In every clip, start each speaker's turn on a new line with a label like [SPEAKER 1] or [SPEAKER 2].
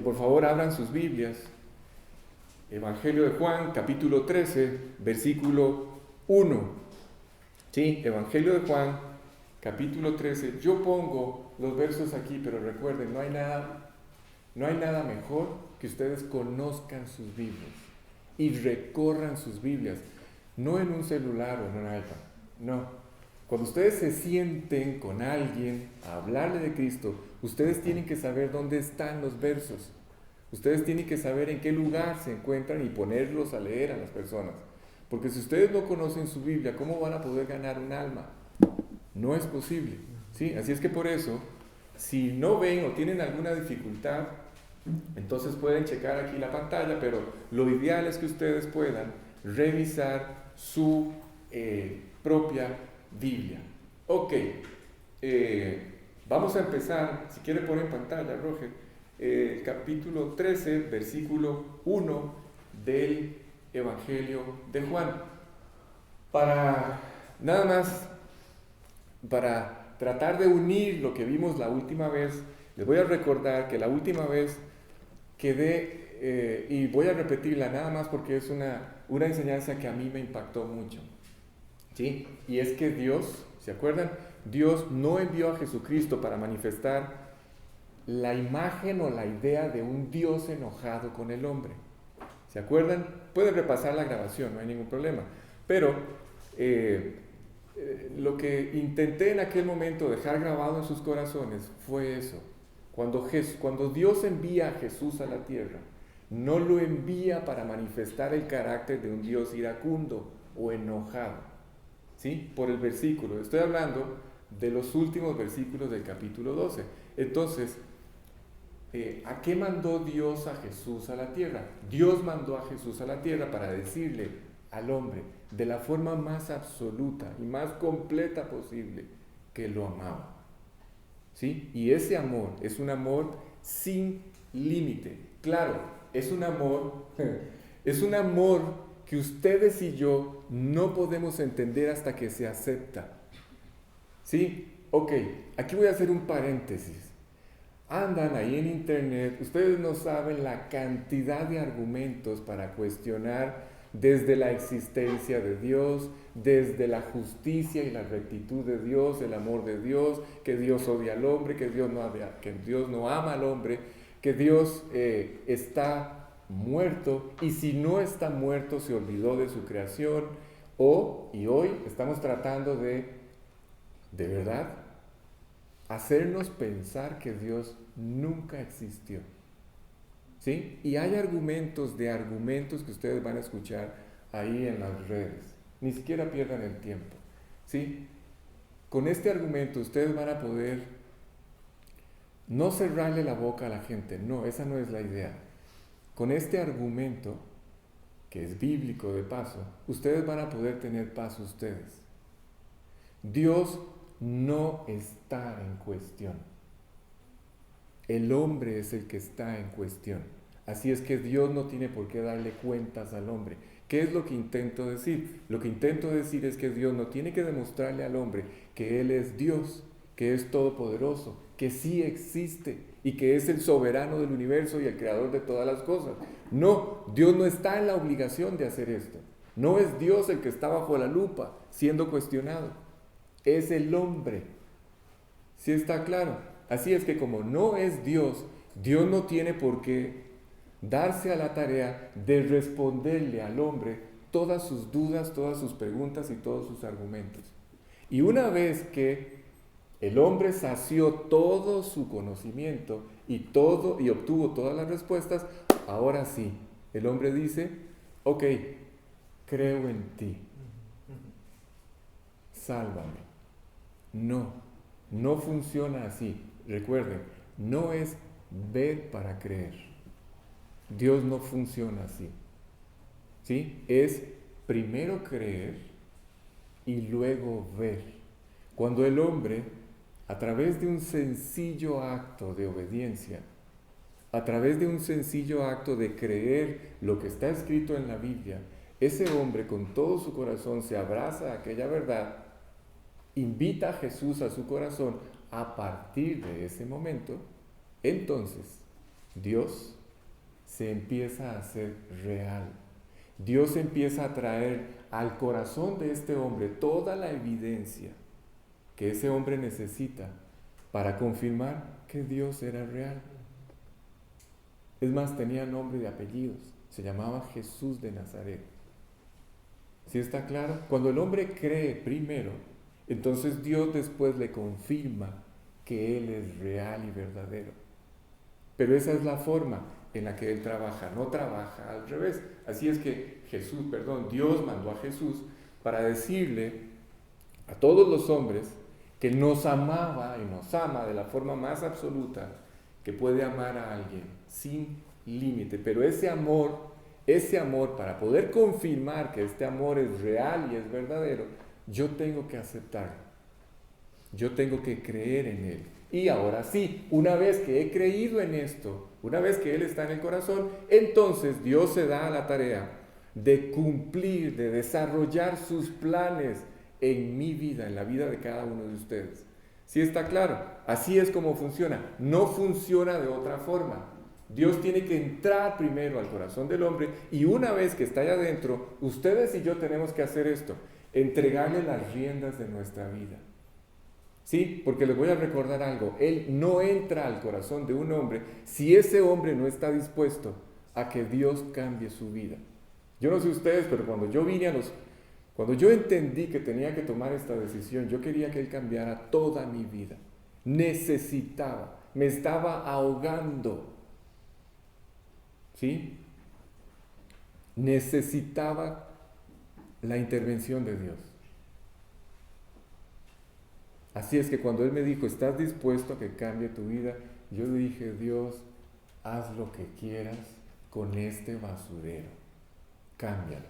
[SPEAKER 1] por favor abran sus Biblias. Evangelio de Juan, capítulo 13, versículo 1. Sí, Evangelio de Juan, capítulo 13. Yo pongo los versos aquí, pero recuerden, no hay nada mejor que ustedes conozcan sus Biblias y recorran sus Biblias, no en un celular o en un iPad, no. Cuando ustedes se sienten con alguien a hablarle de Cristo, ustedes tienen que saber dónde están los versos. Ustedes tienen que saber en qué lugar se encuentran y ponerlos a leer a las personas. Porque si ustedes no conocen su Biblia, ¿cómo van a poder ganar un alma? No es posible, ¿sí? Así es que por eso, si no ven o tienen alguna dificultad, entonces pueden checar aquí la pantalla, pero lo ideal es que ustedes puedan revisar su propia Biblia. Ok, vamos a empezar, si quiere poner en pantalla, Roger, capítulo 13, versículo 1 del Evangelio de Juan. Nada más, para tratar de unir lo que vimos la última vez, les voy a recordar que la última vez quedé, y voy a repetirla nada más porque es una enseñanza que a mí me impactó mucho. ¿Sí? Y es que Dios, ¿se acuerdan? Dios no envió a Jesucristo para manifestar la imagen o la idea de un Dios enojado con el hombre. ¿Se acuerdan? Pueden repasar la grabación, no hay ningún problema. Pero lo que intenté en aquel momento dejar grabado en sus corazones fue eso. Cuando Dios envía a Jesús a la tierra, no lo envía para manifestar el carácter de un Dios iracundo o enojado. ¿Sí? Por el versículo. Estoy hablando de los últimos versículos del capítulo 12. Entonces, ¿a qué mandó Dios a Jesús a la tierra? Dios mandó a Jesús a la tierra para decirle al hombre, de la forma más absoluta y más completa posible, que lo amaba. ¿Sí? Y ese amor es un amor sin límite. Claro, es un amor que ustedes y yo no podemos entender hasta que se acepta. ¿Sí? Ok, aquí voy a hacer un paréntesis. Andan ahí en internet, ustedes no saben la cantidad de argumentos para cuestionar desde la existencia de Dios, desde la justicia y la rectitud de Dios, el amor de Dios, que Dios odia al hombre, que Dios no ama al hombre, que Dios está muerto, y si no está muerto se olvidó de su creación, y hoy estamos tratando de verdad, hacernos pensar que Dios nunca existió. ¿Sí? Y hay argumentos que ustedes van a escuchar ahí en las redes. Ni siquiera pierdan el tiempo. ¿Sí? Con este argumento ustedes van a poder no cerrarle la boca a la gente. No, esa no es la idea. Con este argumento, que es bíblico de paso, ustedes van a poder tener paz ustedes. Dios no está en cuestión. El hombre es el que está en cuestión. Así es que Dios no tiene por qué darle cuentas al hombre. ¿Qué es lo que intento decir? Lo que intento decir es que Dios no tiene que demostrarle al hombre que Él es Dios, que es todopoderoso, que sí existe y que es el soberano del universo y el creador de todas las cosas. No, Dios no está en la obligación de hacer esto. No es Dios el que está bajo la lupa siendo cuestionado. Es el hombre. ¿Sí está claro? Así es que como no es Dios, Dios no tiene por qué darse a la tarea de responderle al hombre todas sus dudas, todas sus preguntas y todos sus argumentos. Y una vez que el hombre sació todo su conocimiento y obtuvo todas las respuestas, ahora sí, el hombre dice, ok, creo en ti, sálvame. No funciona así. Recuerden, no es ver para creer. Dios no funciona así. ¿Sí? Es primero creer y luego ver. Cuando el hombre, a través de un sencillo acto de obediencia, a través de un sencillo acto de creer lo que está escrito en la Biblia, ese hombre con todo su corazón se abraza a aquella verdad, invita a Jesús a su corazón. A partir de ese momento, entonces, Dios se empieza a hacer real. Dios empieza a traer al corazón de este hombre toda la evidencia que ese hombre necesita para confirmar que Dios era real. Es más, tenía nombre y apellidos. Se llamaba Jesús de Nazaret. ¿Sí está claro? Cuando el hombre cree primero, entonces Dios después le confirma que Él es real y verdadero. Pero esa es la forma en la que Él trabaja, no trabaja al revés. Así es que Dios mandó a Jesús para decirle a todos los hombres que nos amaba y nos ama de la forma más absoluta que puede amar a alguien, sin límite. Pero ese amor, para poder confirmar que este amor es real y es verdadero, yo tengo que aceptarlo. Yo tengo que creer en Él. Y ahora sí, una vez que he creído en esto, una vez que Él está en el corazón, entonces Dios se da a la tarea de cumplir, de desarrollar sus planes en mi vida, en la vida de cada uno de ustedes. ¿Sí está claro? Así es como funciona. No funciona de otra forma. Dios tiene que entrar primero al corazón del hombre y una vez que está allá adentro, ustedes y yo tenemos que hacer esto, entregarle las riendas de nuestra vida. ¿Sí? Porque les voy a recordar algo. Él no entra al corazón de un hombre si ese hombre no está dispuesto a que Dios cambie su vida. Yo no sé ustedes, pero cuando yo entendí que tenía que tomar esta decisión, yo quería que Él cambiara toda mi vida. Necesitaba, me estaba ahogando. ¿Sí? Necesitaba la intervención de Dios. Así es que cuando Él me dijo, ¿estás dispuesto a que cambie tu vida? Yo le dije, Dios, haz lo que quieras con este basurero. Cámbialo.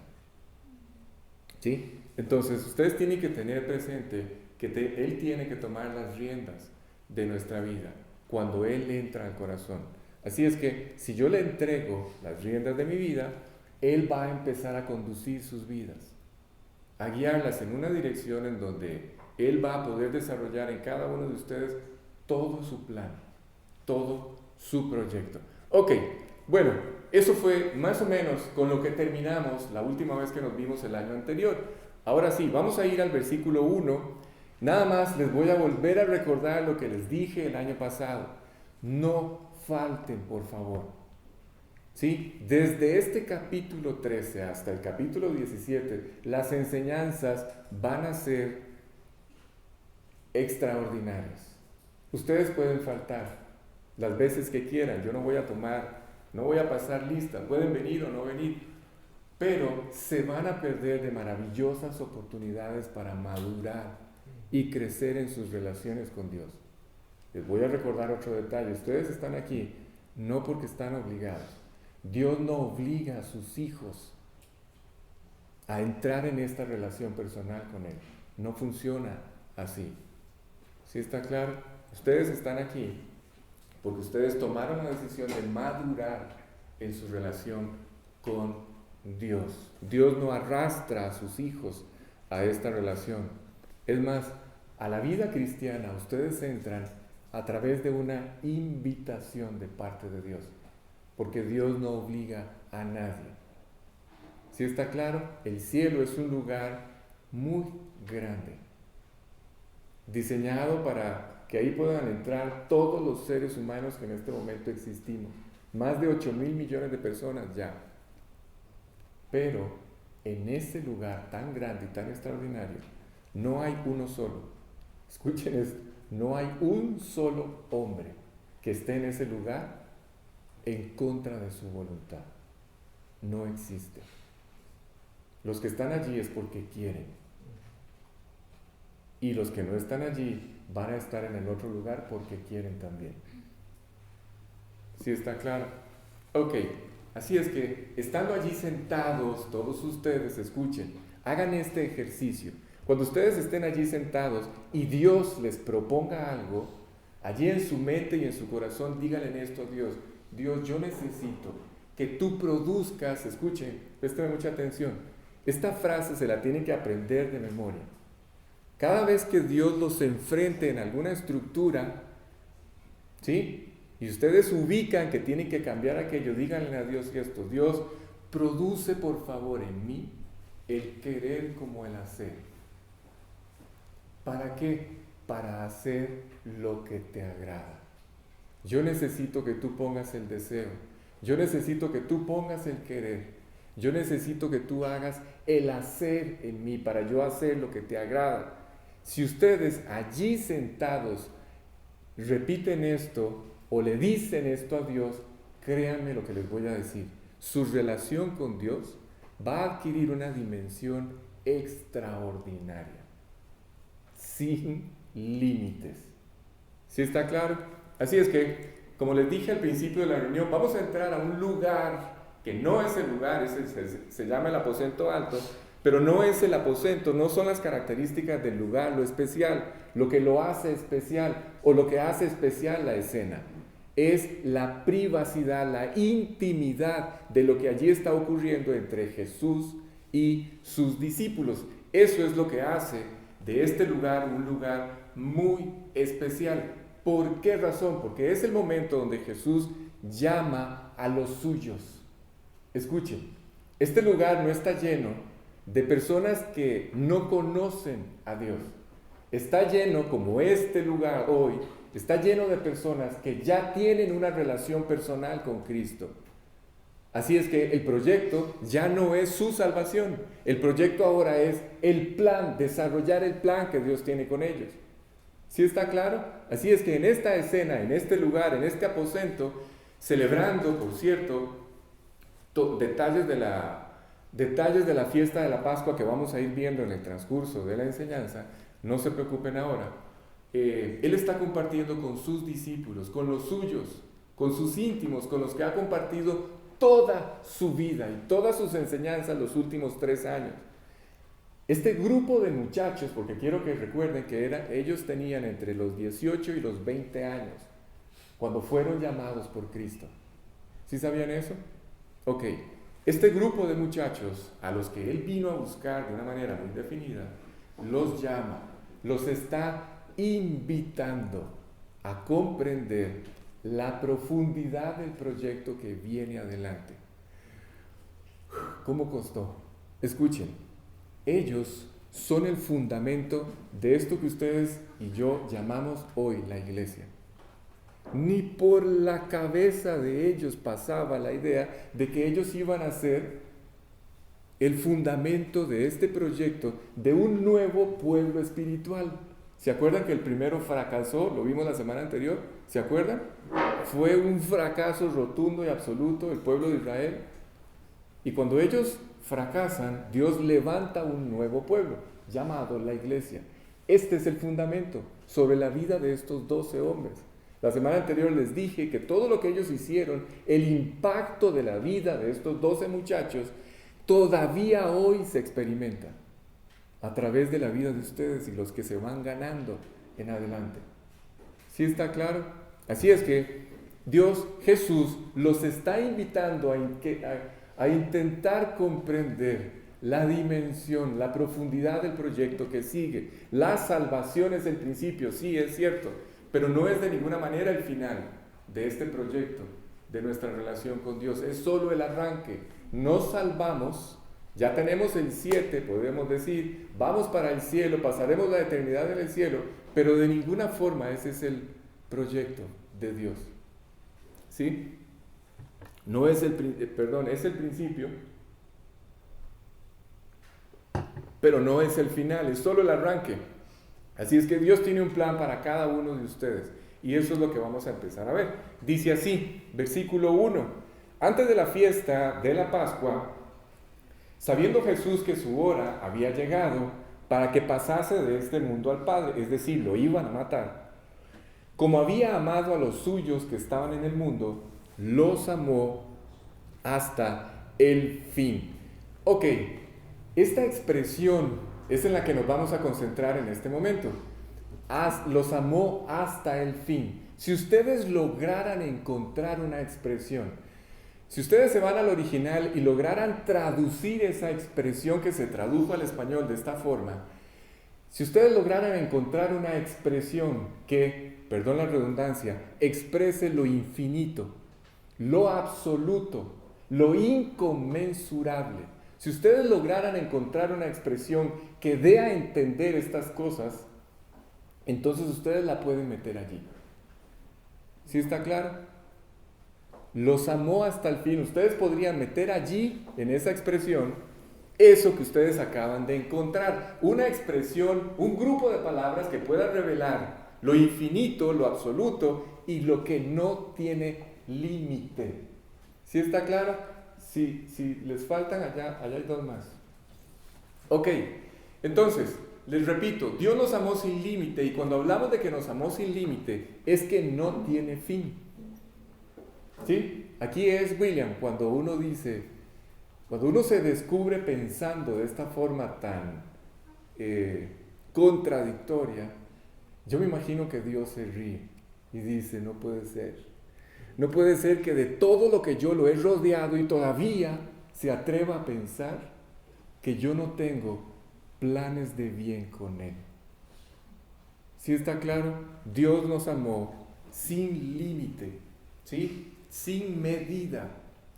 [SPEAKER 1] ¿Sí? Entonces, ustedes tienen que tener presente que Él tiene que tomar las riendas de nuestra vida cuando Él entra al corazón. Así es que si yo le entrego las riendas de mi vida, Él va a empezar a conducir sus vidas, a guiarlas en una dirección en donde Él va a poder desarrollar en cada uno de ustedes todo su plan, todo su proyecto. Ok, bueno, eso fue más o menos con lo que terminamos la última vez que nos vimos el año anterior. Ahora sí, vamos a ir al versículo 1. Nada más les voy a volver a recordar lo que les dije el año pasado. No falten, por favor. ¿Sí? Desde este capítulo 13 hasta el capítulo 17, las enseñanzas van a ser extraordinarias. Ustedes pueden faltar las veces que quieran. Yo no voy a pasar lista. Pueden venir o no venir. Pero se van a perder de maravillosas oportunidades para madurar y crecer en sus relaciones con Dios. Les voy a recordar otro detalle. Ustedes están aquí no porque están obligados. Dios no obliga a sus hijos a entrar en esta relación personal con Él. No funciona así. ¿Sí está claro? Ustedes están aquí porque ustedes tomaron la decisión de madurar en su relación con Dios. Dios no arrastra a sus hijos a esta relación. Es más, a la vida cristiana ustedes entran a través de una invitación de parte de Dios, porque Dios no obliga a nadie. ¿Sí está claro? El cielo es un lugar muy grande, diseñado para que ahí puedan entrar todos los seres humanos que en este momento existimos. Más de 8,000 millones de personas ya. Pero en ese lugar tan grande y tan extraordinario, no hay uno solo. Escuchen esto. No hay un solo hombre que esté en ese lugar en contra de su voluntad. No existe. Los que están allí es porque quieren. Y los que no están allí van a estar en el otro lugar porque quieren también. ¿Sí está claro? Ok, así es que estando allí sentados, todos ustedes, escuchen, hagan este ejercicio. Cuando ustedes estén allí sentados y Dios les proponga algo, allí en su mente y en su corazón, díganle esto a Dios. Dios, yo necesito que tú produzcas, escuchen, presten mucha atención. Esta frase se la tienen que aprender de memoria. Cada vez que Dios los enfrente en alguna estructura, ¿sí? y ustedes ubican que tienen que cambiar aquello, díganle a Dios esto: Dios, produce por favor en mí el querer como el hacer. ¿Para qué? Para hacer lo que te agrada. Yo necesito que tú pongas el deseo. Yo necesito que tú pongas el querer. Yo necesito que tú hagas el hacer en mí para yo hacer lo que te agrada. Si ustedes allí sentados repiten esto o le dicen esto a Dios, créanme lo que les voy a decir. Su relación con Dios va a adquirir una dimensión extraordinaria, sin límites. ¿Sí está claro? Así es que, como les dije al principio de la reunión, vamos a entrar a un lugar que no es el lugar, se llama el aposento alto, pero no es el aposento, no son las características del lugar, lo especial, lo que lo hace especial o lo que hace especial la escena. Es la privacidad, la intimidad de lo que allí está ocurriendo entre Jesús y sus discípulos. Eso es lo que hace de este lugar un lugar muy especial. ¿Por qué razón? Porque es el momento donde Jesús llama a los suyos. Escuchen, este lugar no está lleno de personas que no conocen a Dios. Está lleno, como este lugar hoy, está lleno de personas que ya tienen una relación personal con Cristo. Así es que el proyecto ya no es su salvación. El proyecto ahora es el plan, desarrollar el plan que Dios tiene con ellos. ¿Sí está claro? Así es que en esta escena, en este lugar, en este aposento, celebrando, por cierto, detalles de la fiesta de la Pascua que vamos a ir viendo en el transcurso de la enseñanza, no se preocupen ahora. Él está compartiendo con sus discípulos, con los suyos, con sus íntimos, con los que ha compartido toda su vida y todas sus enseñanzas los últimos 3 años. Este grupo de muchachos, porque quiero que recuerden que ellos tenían entre los 18 y los 20 años cuando fueron llamados por Cristo. ¿Sí sabían eso? Ok, este grupo de muchachos a los que Él vino a buscar de una manera muy definida, los llama, los está invitando a comprender la profundidad del proyecto que viene adelante. ¿Cómo costó? Escuchen, ellos son el fundamento de esto que ustedes y yo llamamos hoy la iglesia. Ni por la cabeza de ellos pasaba la idea de que ellos iban a ser el fundamento de este proyecto de un nuevo pueblo espiritual. ¿Se acuerdan que el primero fracasó? Lo vimos la semana anterior. ¿Se acuerdan? Fue un fracaso rotundo y absoluto el pueblo de Israel. Y cuando ellos fracasan, Dios levanta un nuevo pueblo llamado la iglesia. Este es el fundamento sobre la vida de estos 12 hombres. La semana anterior les dije que todo lo que ellos hicieron, el impacto de la vida de estos 12 muchachos, todavía hoy se experimenta a través de la vida de ustedes y los que se van ganando en adelante. ¿Sí está claro? Así es que Dios, Jesús, los está invitando a intentar comprender la dimensión, la profundidad del proyecto que sigue. La salvación es el principio, sí, es cierto, pero no es de ninguna manera el final de este proyecto, de nuestra relación con Dios. Es solo el arranque. Nos salvamos, ya tenemos el 7, podemos decir, vamos para el cielo, pasaremos la eternidad en el cielo, pero de ninguna forma ese es el proyecto de Dios. ¿Sí? No es es el principio, pero no es el final, es solo el arranque. Así es que Dios tiene un plan para cada uno de ustedes, y eso es lo que vamos a empezar a ver. Dice así, versículo 1: antes de la fiesta de la Pascua, sabiendo Jesús que su hora había llegado para que pasase de este mundo al Padre, es decir, lo iban a matar, como había amado a los suyos que estaban en el mundo, los amó hasta el fin. Ok, esta expresión es en la que nos vamos a concentrar en este momento. Los amó hasta el fin. Si ustedes lograran encontrar una expresión, si ustedes se van al original y lograran traducir esa expresión que se tradujo al español de esta forma, si ustedes lograran encontrar una expresión que perdón la redundancia, exprese lo infinito, lo absoluto, lo inconmensurable. Si ustedes lograran encontrar una expresión que dé a entender estas cosas, entonces ustedes la pueden meter allí. ¿Sí está claro? Los amó hasta el fin. Ustedes podrían meter allí, en esa expresión, eso que ustedes acaban de encontrar. Una expresión, un grupo de palabras que pueda revelar lo infinito, lo absoluto y lo que no tiene límite. ¿Sí está claro? Si les faltan, allá hay dos más. Ok, entonces, les repito, Dios nos amó sin límite, y cuando hablamos de que nos amó sin límite, es que no tiene fin. ¿Sí? Aquí es William, cuando uno dice, cuando uno se descubre pensando de esta forma tan contradictoria, yo me imagino que Dios se ríe y dice, no puede ser. No puede ser que de todo lo que yo lo he rodeado y todavía se atreva a pensar que yo no tengo planes de bien con Él. ¿Sí está claro? Dios nos amó sin límite, ¿sí? Sin medida.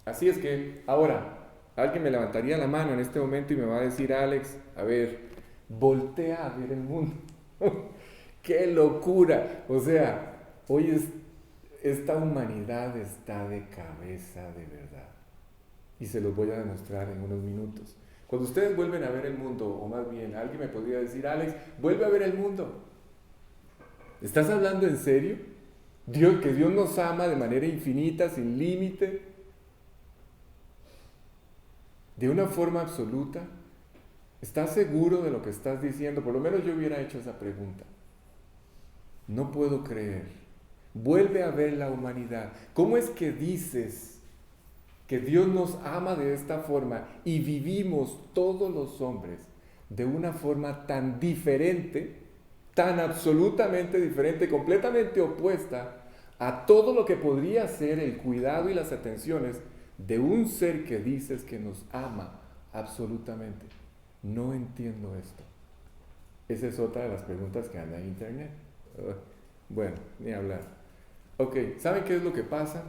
[SPEAKER 1] Así es que, ahora, alguien me levantaría la mano en este momento y me va a decir, Alex, a ver, voltea a ver el mundo. ¡Qué locura! O sea, hoy esta humanidad está de cabeza de verdad. Y se los voy a demostrar en unos minutos. Cuando ustedes vuelven a ver el mundo, o más bien, alguien me podría decir, Alex, vuelve a ver el mundo. ¿Estás hablando en serio? Que Dios nos ama de manera infinita, sin límite, de una forma absoluta. ¿Estás seguro de lo que estás diciendo? Por lo menos yo hubiera hecho esa pregunta. No puedo creer. Vuelve a ver la humanidad. ¿Cómo es que dices que Dios nos ama de esta forma y vivimos todos los hombres de una forma tan diferente, tan absolutamente diferente, completamente opuesta a todo lo que podría ser el cuidado y las atenciones de un ser que dices que nos ama absolutamente? No entiendo esto. Esa es otra de las preguntas que anda en internet. Bueno, ni hablar. Ok, ¿saben qué es lo que pasa?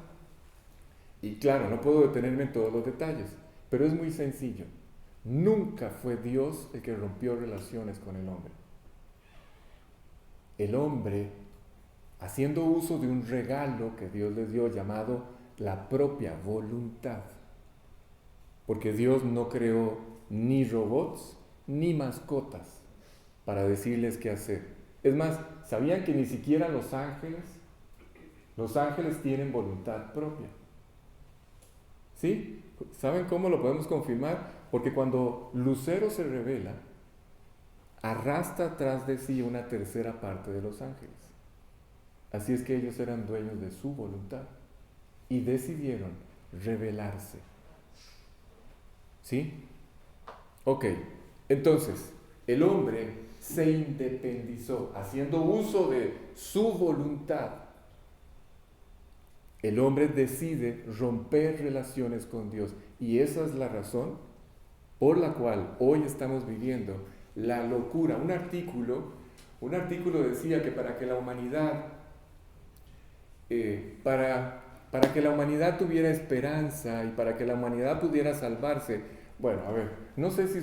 [SPEAKER 1] Y claro, no puedo detenerme en todos los detalles, pero es muy sencillo. Nunca fue Dios el que rompió relaciones con el hombre. El hombre, haciendo uso de un regalo que Dios les dio llamado la propia voluntad, porque Dios no creó ni robots ni mascotas para decirles qué hacer. Es más, ¿sabían que ni siquiera los ángeles tienen voluntad propia? ¿Sí? ¿Saben cómo lo podemos confirmar? Porque cuando Lucero se revela, arrastra atrás de sí una tercera parte de los ángeles. Así es que ellos eran dueños de su voluntad y decidieron rebelarse. ¿Sí? Ok, entonces, el hombre se independizó, haciendo uso de su voluntad. El hombre decide romper relaciones con Dios, y esa es la razón por la cual hoy estamos viviendo la locura. Un artículo decía que para que la humanidad tuviera esperanza y para que la humanidad pudiera salvarse, bueno, a ver, no sé si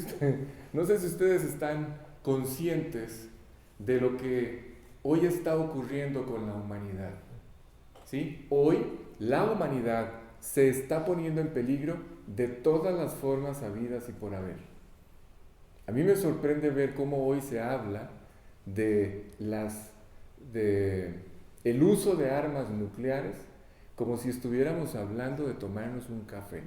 [SPEAKER 1] ustedes están conscientes de lo que hoy está ocurriendo con la humanidad. ¿Sí? Hoy la humanidad se está poniendo en peligro de todas las formas habidas y por haber. A mí me sorprende ver cómo hoy se habla de el uso de armas nucleares como si estuviéramos hablando de tomarnos un café.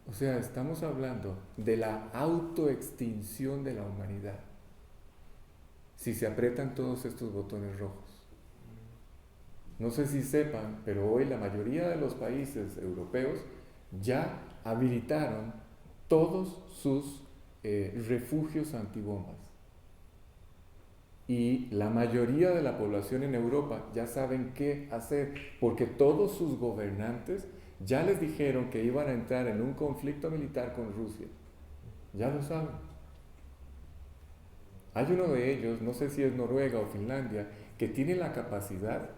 [SPEAKER 1] O sea, estamos hablando de la autoextinción de la humanidad si se aprietan todos estos botones rojos. No sé si sepan, pero hoy la mayoría de los países europeos ya habilitaron todos sus refugios antibombas. Y la mayoría de la población en Europa ya saben qué hacer, porque todos sus gobernantes ya les dijeron que iban a entrar en un conflicto militar con Rusia. Ya lo saben. Hay uno de ellos, no sé si es Noruega o Finlandia, que tiene la capacidad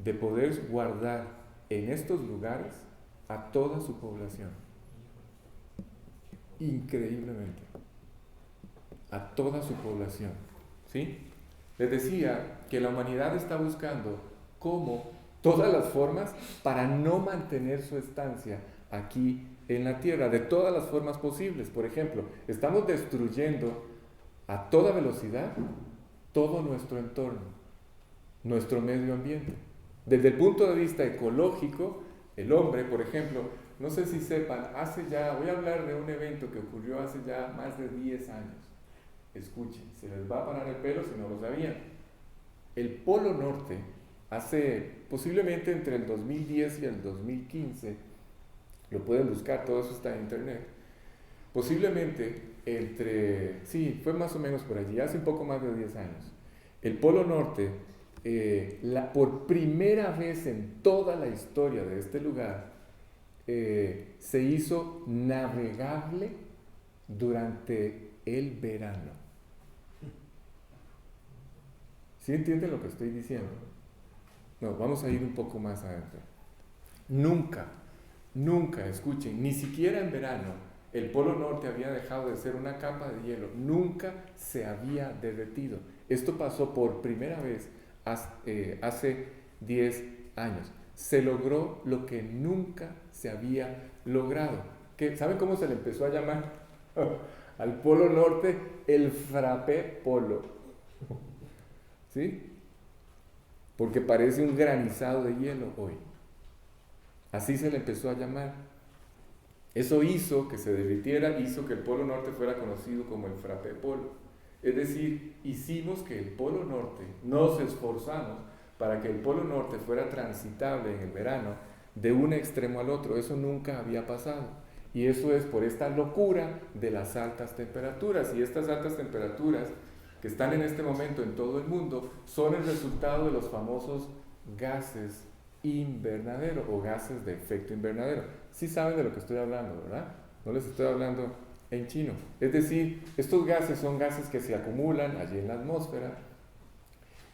[SPEAKER 1] de poder guardar en estos lugares a toda su población. Increíblemente. A toda su población. ¿Sí? Les decía que la humanidad está buscando cómo, todas las formas para no mantener su estancia aquí en la Tierra, de todas las formas posibles. Por ejemplo, estamos destruyendo a toda velocidad todo nuestro entorno, nuestro medio ambiente. Desde el punto de vista ecológico, el hombre, por ejemplo, no sé si sepan, voy a hablar de un evento que ocurrió hace ya más de 10 años. Escuchen, se les va a parar el pelo si no lo sabían. El Polo Norte, posiblemente entre el 2010 y el 2015, lo pueden buscar, todo eso está en internet, posiblemente fue más o menos por allí, hace un poco más de 10 años, el Polo Norte, por primera vez en toda la historia de este lugar, se hizo navegable durante el verano. ¿Sí entienden lo que estoy diciendo? No, vamos a ir un poco más adentro. Nunca, escuchen, ni siquiera en verano, el Polo Norte había dejado de ser una capa de hielo, nunca se había derretido. Esto pasó por primera vez hace 10 años. Se logró lo que nunca se había logrado. ¿Saben cómo se le empezó a llamar al Polo Norte? El frappé polo. ¿Sí? Porque parece un granizado de hielo hoy. Así se le empezó a llamar. Eso hizo que se derritiera, hizo que el Polo Norte fuera conocido como el frappé polo. Es decir, hicimos que el Polo Norte, nos esforzamos para que el Polo Norte fuera transitable en el verano de un extremo al otro. Eso nunca había pasado. Y eso es por esta locura de las altas temperaturas. Y estas altas temperaturas que están en este momento en todo el mundo son el resultado de los famosos gases invernadero o gases de efecto invernadero. Sí saben de lo que estoy hablando, ¿verdad? No les estoy hablando en chino. Es decir, estos gases son gases que se acumulan allí en la atmósfera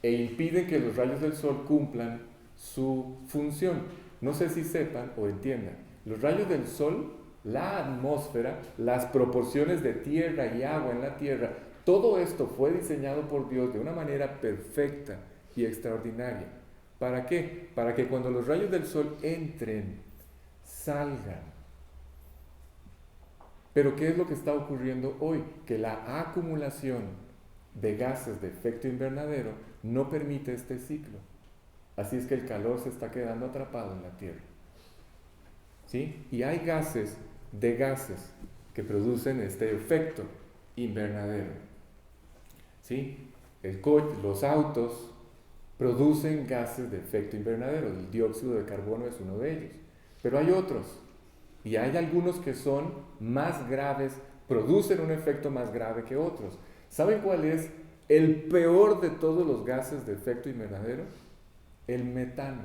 [SPEAKER 1] e impiden que los rayos del sol cumplan su función. No sé si sepan o entiendan, los rayos del sol, la atmósfera, las proporciones de tierra y agua en la tierra, todo esto fue diseñado por Dios de una manera perfecta y extraordinaria. ¿Para qué? Para que cuando los rayos del sol entren, salgan. Pero ¿qué es lo que está ocurriendo hoy? Que la acumulación de gases de efecto invernadero no permite este ciclo. Así es que el calor se está quedando atrapado en la Tierra. ¿Sí? Y hay gases que producen este efecto invernadero. ¿Sí? Los autos producen gases de efecto invernadero, el dióxido de carbono es uno de ellos, pero hay otros, y hay algunos que son más graves, producen un efecto más grave que otros. ¿Saben cuál es el peor de todos los gases de efecto invernadero? El metano.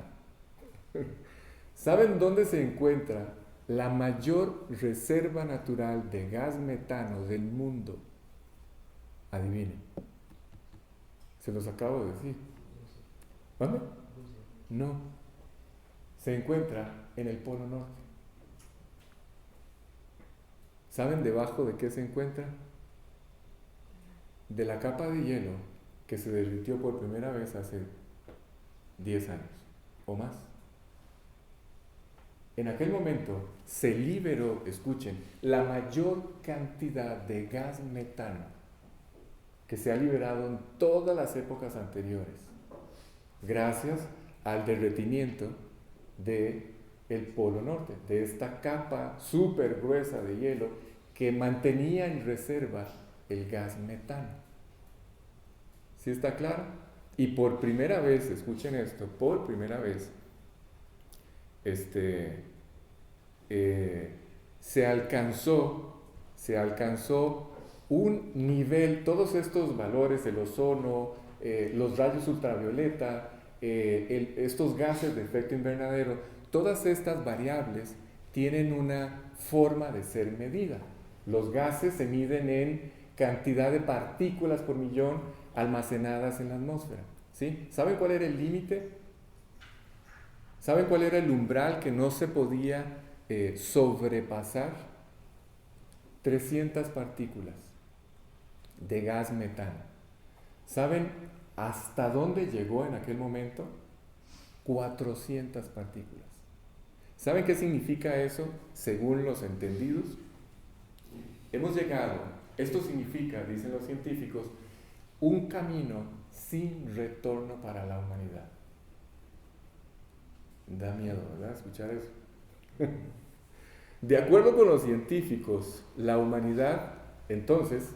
[SPEAKER 1] ¿Saben dónde se encuentra la mayor reserva natural de gas metano del mundo? Adivinen. Se los acabo de decir. ¿Dónde? No. Se encuentra en el Polo Norte. ¿Saben debajo de qué se encuentra? De la capa de hielo que se derritió por primera vez hace 10 años o más. En aquel momento se liberó, escuchen, la mayor cantidad de gas metano que se ha liberado en todas las épocas anteriores, gracias al derretimiento del Polo Norte, de esta capa súper gruesa de hielo que mantenía en reserva el gas metano. ¿Sí está claro? Y por primera vez, escuchen esto, por primera vez, se alcanzó un nivel, todos estos valores, el ozono, los rayos ultravioleta, estos gases de efecto invernadero, todas estas variables tienen una forma de ser medida. Los gases se miden en cantidad de partículas por millón almacenadas en la atmósfera. ¿Sí? ¿Saben cuál era el límite? ¿Saben cuál era el umbral que no se podía sobrepasar? 300 partículas de gas metano. ¿Saben hasta dónde llegó en aquel momento? 400 partículas. ¿Saben qué significa eso según los entendidos? Hemos llegado, esto significa, dicen los científicos, un camino sin retorno para la humanidad. Da miedo, ¿verdad? Escuchar eso. De acuerdo con los científicos, la humanidad entonces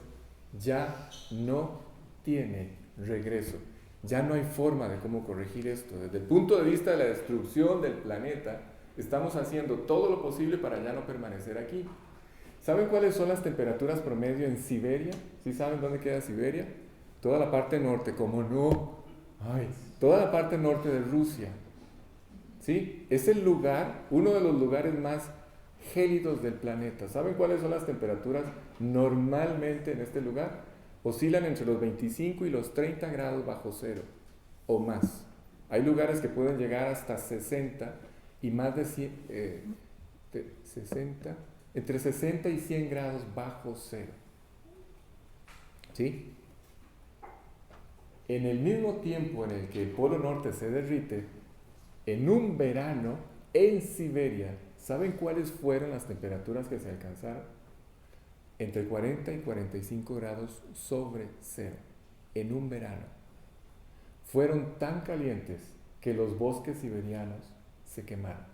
[SPEAKER 1] ya no tiene regreso. Ya no hay forma de cómo corregir esto. Desde el punto de vista de la destrucción del planeta, estamos haciendo todo lo posible para ya no permanecer aquí. ¿Saben cuáles son las temperaturas promedio en Siberia? ¿Sí saben dónde queda Siberia? Toda la parte norte, ¿cómo no? Ay, toda la parte norte de Rusia. ¿Sí? Es el lugar, uno de los lugares más gélidos del planeta. ¿Saben cuáles son las temperaturas normalmente en este lugar? Oscilan entre los 25 y los 30 grados bajo cero o más. Hay lugares que pueden llegar hasta 60 y más de 100, entre 60 y 100 grados bajo cero. ¿Sí? En el mismo tiempo en el que el Polo Norte se derrite, en un verano en Siberia, ¿saben cuáles fueron las temperaturas que se alcanzaron? Entre 40 y 45 grados sobre cero, en un verano. Fueron tan calientes que los bosques siberianos se quemaron.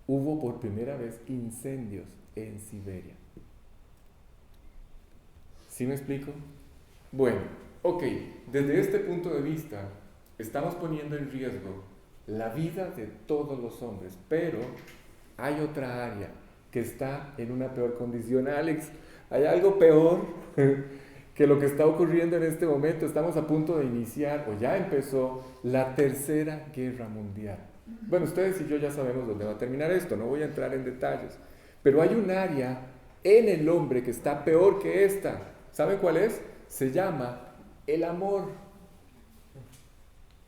[SPEAKER 1] Hubo por primera vez incendios en Siberia. ¿Sí me explico? Bueno, ok, desde este punto de vista, estamos poniendo en riesgo la vida de todos los hombres, pero hay otra área que está en una peor condición. Alex, hay algo peor que lo que está ocurriendo en este momento. Estamos a punto de iniciar, o ya empezó, la Tercera Guerra Mundial. Bueno, ustedes y yo ya sabemos dónde va a terminar esto, no voy a entrar en detalles, pero hay un área en el hombre que está peor que esta. ¿Saben cuál es? Se llama el amor.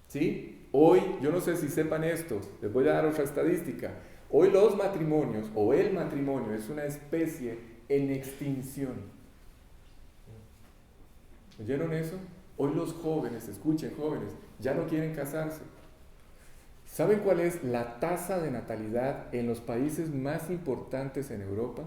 [SPEAKER 1] ¿Sí? Hoy, yo no sé si sepan esto, les voy a dar otra estadística. Hoy los matrimonios, o el matrimonio, es una especie en extinción. ¿Oyeron eso? Hoy los jóvenes, escuchen jóvenes, ya no quieren casarse. ¿Saben cuál es la tasa de natalidad en los países más importantes en Europa?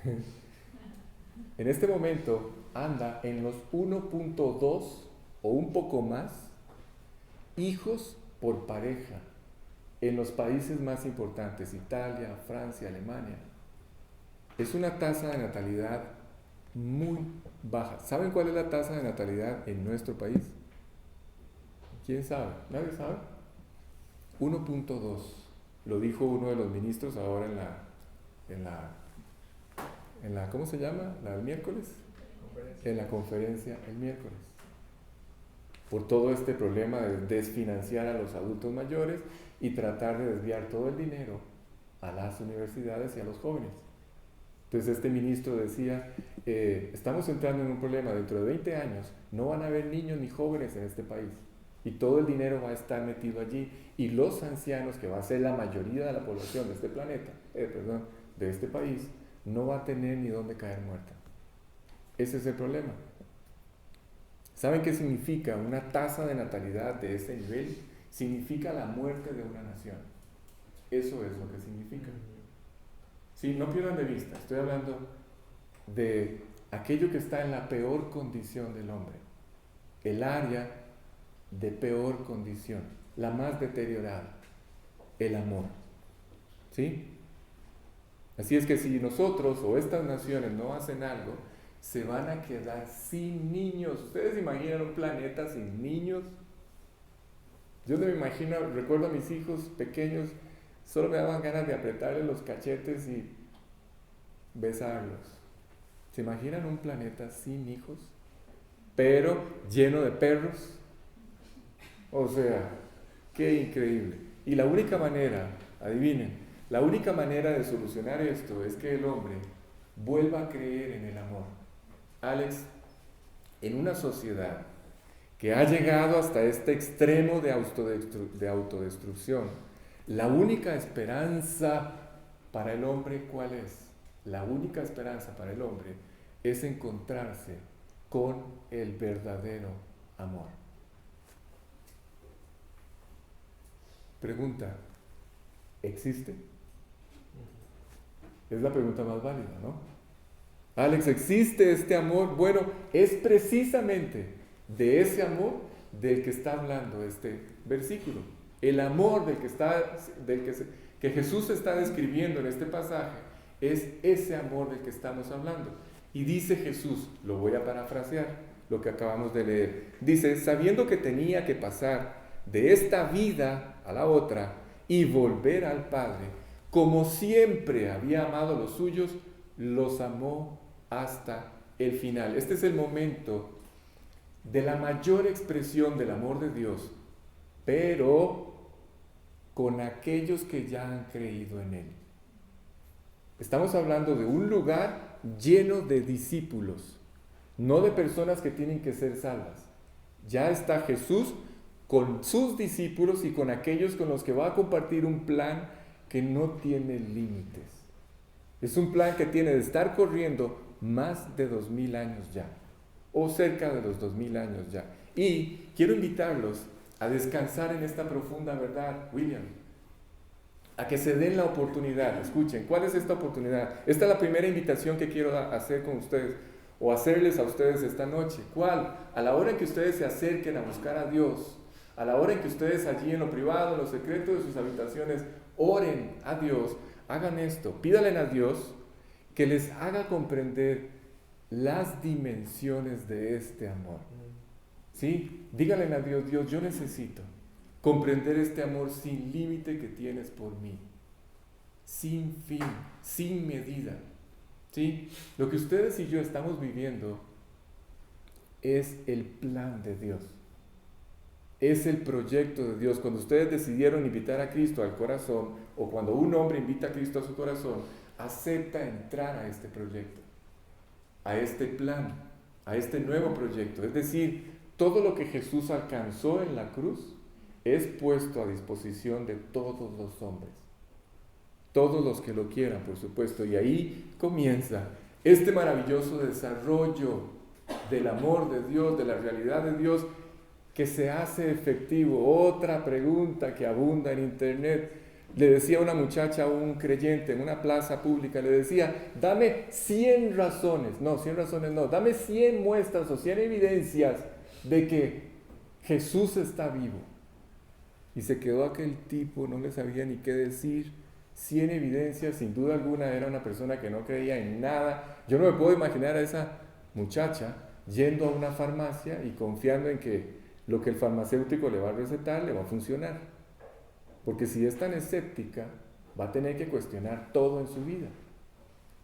[SPEAKER 1] En este momento anda en los 1.2 o un poco más hijos por pareja en los países más importantes, Italia, Francia, Alemania. Es una tasa de natalidad muy baja. ¿Saben cuál es la tasa de natalidad en nuestro país? ¿Quién sabe? ¿Nadie sabe? 1.2. Lo dijo uno de los ministros ahora en la ¿cómo se llama? ¿La del miércoles? En la conferencia el miércoles. Por todo este problema de desfinanciar a los adultos mayores y tratar de desviar todo el dinero a las universidades y a los jóvenes. Entonces este ministro decía, estamos entrando en un problema, dentro de 20 años no van a haber niños ni jóvenes en este país y todo el dinero va a estar metido allí y los ancianos, que va a ser la mayoría de la población de este planeta, de este país, no va a tener ni dónde caer muerta. Ese es el problema. ¿Saben qué significa una tasa de natalidad de ese nivel? Significa la muerte de una nación. Eso es lo que significa. Sí, no pierdan de vista, estoy hablando de aquello que está en la peor condición del hombre. El área de peor condición, la más deteriorada, el amor. ¿Sí? Así es que si nosotros o estas naciones no hacen algo, se van a quedar sin niños. ¿Ustedes imaginan un planeta sin niños? Yo no me imagino, recuerdo a mis hijos pequeños, solo me daban ganas de apretarles los cachetes y besarlos. ¿Se imaginan un planeta sin hijos? Pero lleno de perros. O sea, qué increíble. Y la única manera, adivinen, la única manera de solucionar esto es que el hombre vuelva a creer en el amor. Alex, en una sociedad que ha llegado hasta este extremo de autodestrucción, la única esperanza para el hombre, ¿cuál es? La única esperanza para el hombre es encontrarse con el verdadero amor. Pregunta, ¿existe? Es la pregunta más válida, ¿no? Alex, ¿existe este amor? Bueno, es precisamente de ese amor del que está hablando este versículo. El amor que Jesús está describiendo en este pasaje es ese amor del que estamos hablando. Y dice Jesús, lo voy a parafrasear, lo que acabamos de leer. Dice, sabiendo que tenía que pasar de esta vida a la otra y volver al Padre, como siempre había amado a los suyos, los amó hasta el final. Este es el momento de la mayor expresión del amor de Dios, pero con aquellos que ya han creído en Él. Estamos hablando de un lugar lleno de discípulos, no de personas que tienen que ser salvas. Ya está Jesús con sus discípulos y con aquellos con los que va a compartir un plan que no tiene límites. Es un plan que tiene de estar corriendo más de 2000 años ya, o cerca de los 2000 años ya. Y quiero invitarlos a descansar en esta profunda verdad, William, a que se den la oportunidad. Escuchen, ¿cuál es esta oportunidad? Esta es la primera invitación que quiero hacer con ustedes, o hacerles a ustedes esta noche. ¿Cuál? A la hora en que ustedes se acerquen a buscar a Dios, a la hora en que ustedes allí en lo privado, en lo secreto de sus habitaciones, oren a Dios, hagan esto, pídanle a Dios que les haga comprender las dimensiones de este amor. ¿Sí? Díganle a Dios, Dios, yo necesito comprender este amor sin límite que tienes por mí, sin fin, sin medida. ¿Sí? Lo que ustedes y yo estamos viviendo es el plan de Dios. Es el proyecto de Dios. Cuando ustedes decidieron invitar a Cristo al corazón, o cuando un hombre invita a Cristo a su corazón, acepta entrar a este proyecto, a este plan, a este nuevo proyecto. Es decir, todo lo que Jesús alcanzó en la cruz es puesto a disposición de todos los hombres. Todos los que lo quieran, por supuesto. Y ahí comienza este maravilloso desarrollo del amor de Dios, de la realidad de Dios, que se hace efectivo. Otra pregunta que abunda en internet. Le decía una muchacha a un creyente en una plaza pública, le decía, dame 100 razones, no, 100 razones no, dame 100 muestras o 100 evidencias de que Jesús está vivo. Y se quedó aquel tipo, no le sabía ni qué decir. 100 evidencias, sin duda alguna era una persona que no creía en nada. Yo no me puedo imaginar a esa muchacha yendo a una farmacia y confiando en que lo que el farmacéutico le va a recetar le va a funcionar. Porque si es tan escéptica, va a tener que cuestionar todo en su vida.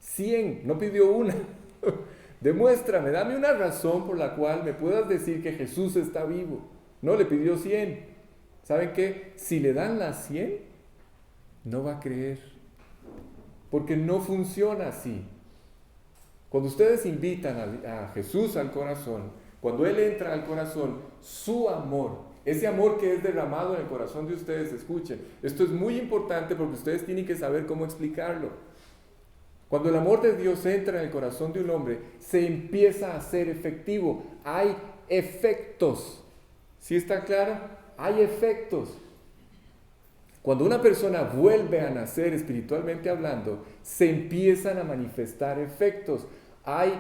[SPEAKER 1] 100, no pidió una. Demuéstrame, dame una razón por la cual me puedas decir que Jesús está vivo. No, le pidió 100. ¿Saben qué? Si le dan las 100, no va a creer. Porque no funciona así. Cuando ustedes invitan a Jesús al corazón, cuando Él entra al corazón, su amor, ese amor que es derramado en el corazón de ustedes, escuchen, esto es muy importante porque ustedes tienen que saber cómo explicarlo. Cuando el amor de Dios entra en el corazón de un hombre, se empieza a hacer efectivo. Hay efectos. ¿Sí está claro? Hay efectos. Cuando una persona vuelve a nacer espiritualmente hablando, se empiezan a manifestar efectos. Hay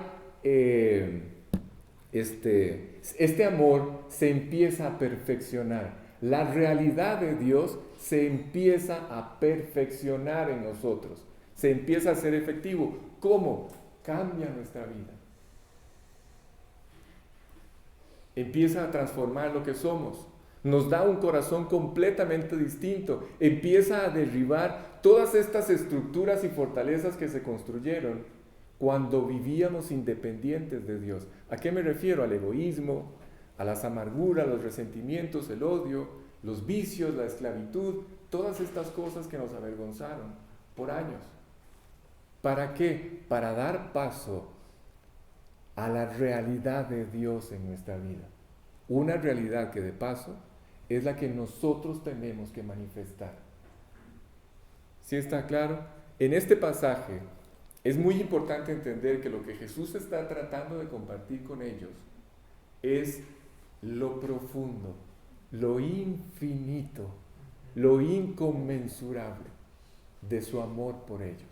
[SPEAKER 1] este amor se empieza a perfeccionar. La realidad de Dios se empieza a perfeccionar en nosotros. Se empieza a hacer efectivo. ¿Cómo? Cambia nuestra vida. Empieza a transformar lo que somos. Nos da un corazón completamente distinto. Empieza a derribar todas estas estructuras y fortalezas que se construyeron cuando vivíamos independientes de Dios. ¿A qué me refiero? Al egoísmo, a las amarguras, los resentimientos, el odio, los vicios, la esclavitud, todas estas cosas que nos avergonzaron por años. ¿Para qué? Para dar paso a la realidad de Dios en nuestra vida. Una realidad que de paso es la que nosotros tenemos que manifestar. ¿Sí está claro? En este pasaje es muy importante entender que lo que Jesús está tratando de compartir con ellos es lo profundo, lo infinito, lo inconmensurable de su amor por ellos.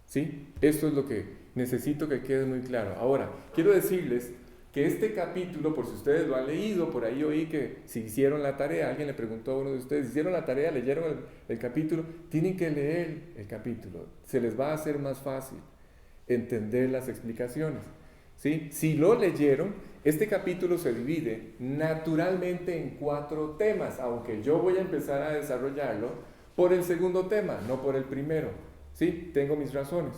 [SPEAKER 1] ¿Sí? Esto es lo que necesito que quede muy claro. Ahora, quiero decirles que este capítulo, por si ustedes lo han leído, por ahí oí que si hicieron la tarea, alguien le preguntó a uno de ustedes, ¿hicieron la tarea? ¿Leyeron el capítulo? Tienen que leer el capítulo. Se les va a hacer más fácil entender las explicaciones. ¿Sí? Si lo leyeron, este capítulo se divide naturalmente en 4 temas, aunque yo voy a empezar a desarrollarlo por el segundo tema, no por el primero. ¿Sí? Tengo mis razones.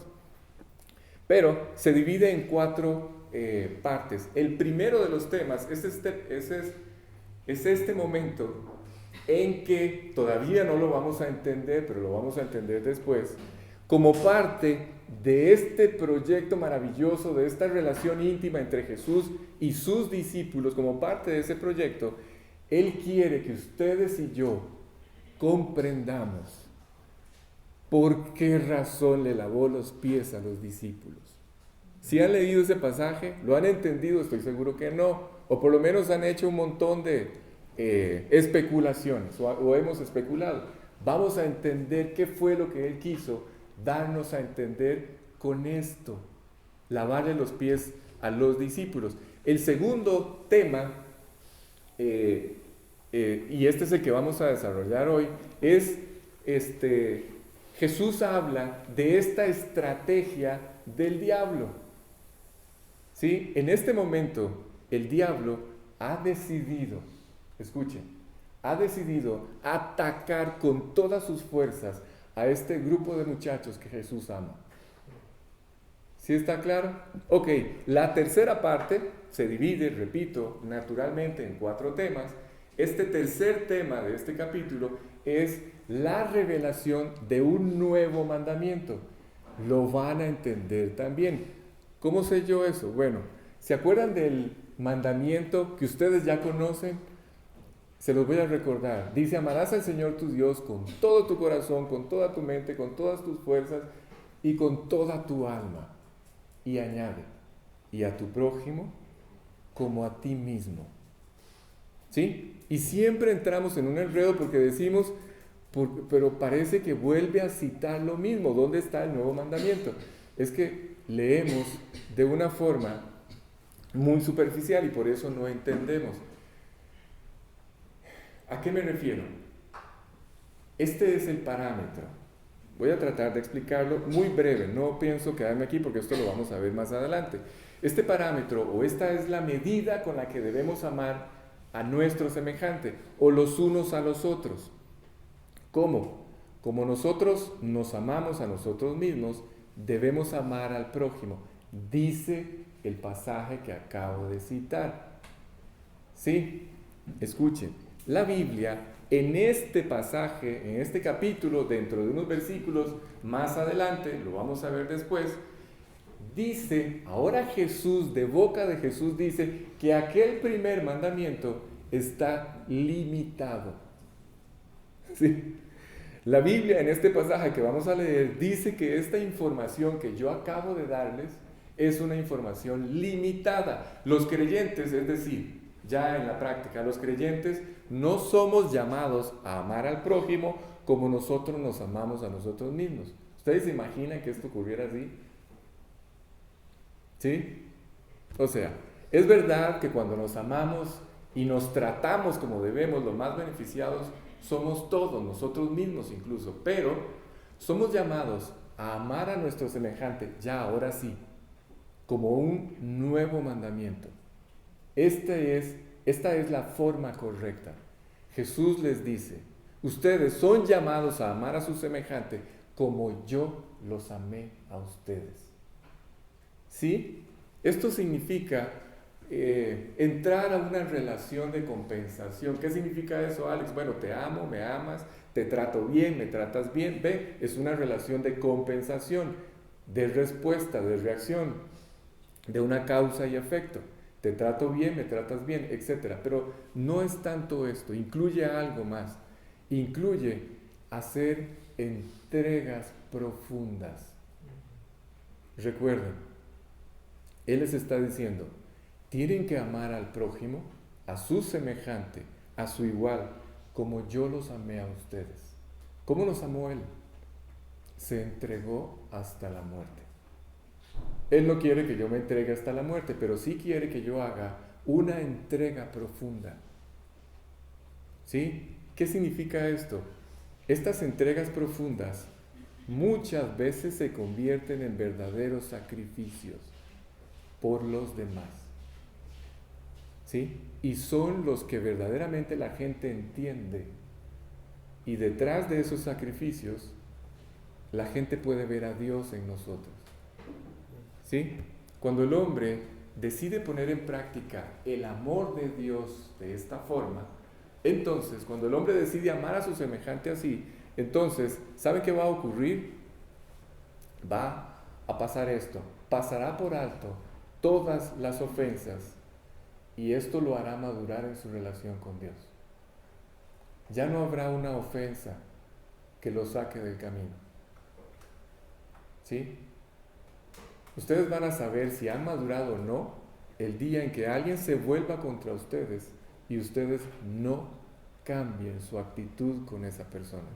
[SPEAKER 1] Pero se divide en 4 partes. El primero de los temas es este momento en que todavía no lo vamos a entender, pero lo vamos a entender después, como parte de este proyecto maravilloso, de esta relación íntima entre Jesús y sus discípulos. Como parte de ese proyecto, Él quiere que ustedes y yo comprendamos por qué razón le lavó los pies a los discípulos. Si han leído ese pasaje, lo han entendido, estoy seguro que no, o por lo menos han hecho un montón de especulaciones, o hemos especulado. Vamos a entender qué fue lo que Él quiso darnos a entender con esto, lavarle los pies a los discípulos. El segundo tema, y este es el que vamos a desarrollar hoy, es Jesús habla de esta estrategia del diablo. ¿Sí? En este momento, el diablo ha decidido, escuchen, ha decidido atacar con todas sus fuerzas a este grupo de muchachos que Jesús ama. ¿Sí está claro? Ok, la tercera parte se divide, repito, naturalmente en 4 temas. Este tercer tema de este capítulo es la revelación de un nuevo mandamiento. Lo van a entender también. ¿Cómo sé yo eso? Bueno, ¿se acuerdan del mandamiento que ustedes ya conocen? Se los voy a recordar. Dice, amarás al Señor tu Dios con todo tu corazón, con toda tu mente, con todas tus fuerzas y con toda tu alma. Y añade, y a tu prójimo como a ti mismo. ¿Sí? Y siempre entramos en un enredo porque decimos, pero parece que vuelve a citar lo mismo. ¿Dónde está el nuevo mandamiento? Es que leemos de una forma muy superficial y por eso no entendemos. ¿A qué me refiero? Este es el parámetro. Voy a tratar de explicarlo muy breve. No pienso quedarme aquí porque esto lo vamos a ver más adelante. Este parámetro o esta es la medida con la que debemos amar a nuestro semejante o los unos a los otros. ¿Cómo? Como nosotros nos amamos a nosotros mismos, debemos amar al prójimo. Dice el pasaje que acabo de citar. ¿Sí? Escuchen. La Biblia, en este pasaje, en este capítulo, dentro de unos versículos más adelante, lo vamos a ver después, dice, ahora Jesús, de boca de Jesús, dice que aquel primer mandamiento está limitado. ¿Sí? La Biblia, en este pasaje que vamos a leer, dice que esta información que yo acabo de darles es una información limitada. Los creyentes, es decir, ya en la práctica, los creyentes no somos llamados a amar al prójimo como nosotros nos amamos a nosotros mismos. ¿Ustedes se imaginan que esto ocurriera así? ¿Sí? O sea, es verdad que cuando nos amamos y nos tratamos como debemos, los más beneficiados somos todos, nosotros mismos incluso, pero somos llamados a amar a nuestro semejante, ya ahora sí, como un nuevo mandamiento. Esta es la forma correcta. Jesús les dice, ustedes son llamados a amar a su semejante como yo los amé a ustedes. ¿Sí? Esto significa entrar a una relación de compensación. ¿Qué significa eso, Alex? Bueno, te amo, me amas, te trato bien, me tratas bien. Ve, es una relación de compensación. de respuesta, de reacción, de una causa y efecto. Te trato bien, me tratas bien, etc. Pero no es tanto esto, incluye algo más. Incluye hacer entregas profundas. Recuerden, Él les está diciendo, tienen que amar al prójimo, a su semejante, a su igual, como yo los amé a ustedes. ¿Cómo los amó Él? Se entregó hasta la muerte. Él no quiere que yo me entregue hasta la muerte, pero sí quiere que yo haga una entrega profunda. ¿Sí? ¿Qué significa esto? Estas entregas profundas muchas veces se convierten en verdaderos sacrificios por los demás. ¿Sí? Y son los que verdaderamente la gente entiende. Y detrás de esos sacrificios, la gente puede ver a Dios en nosotros. ¿Sí? Cuando el hombre decide poner en práctica el amor de Dios de esta forma, entonces, cuando el hombre decide amar a su semejante así, entonces, ¿sabe qué va a ocurrir? Va a pasar esto. Pasará por alto todas las ofensas y esto lo hará madurar en su relación con Dios. Ya no habrá una ofensa que lo saque del camino. ¿Sí? Ustedes van a saber si han madurado o no el día en que alguien se vuelva contra ustedes y ustedes no cambien su actitud con esa persona.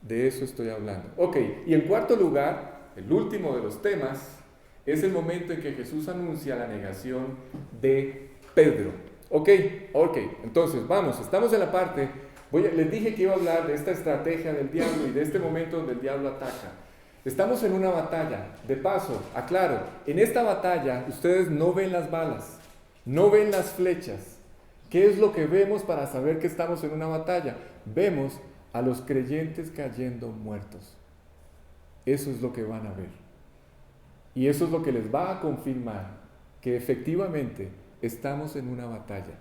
[SPEAKER 1] De eso estoy hablando. Ok, y en cuarto lugar, el último de los temas, es el momento en que Jesús anuncia la negación de Pedro. Ok, entonces vamos, estamos en la parte, les dije que iba a hablar de esta estrategia del diablo y de este momento donde el diablo ataca. Estamos en una batalla. De paso, aclaro, en esta batalla ustedes no ven las balas, no ven las flechas. ¿Qué es lo que vemos para saber que estamos en una batalla? Vemos a los creyentes cayendo muertos. Eso es lo que van a ver. Y eso es lo que les va a confirmar que efectivamente estamos en una batalla.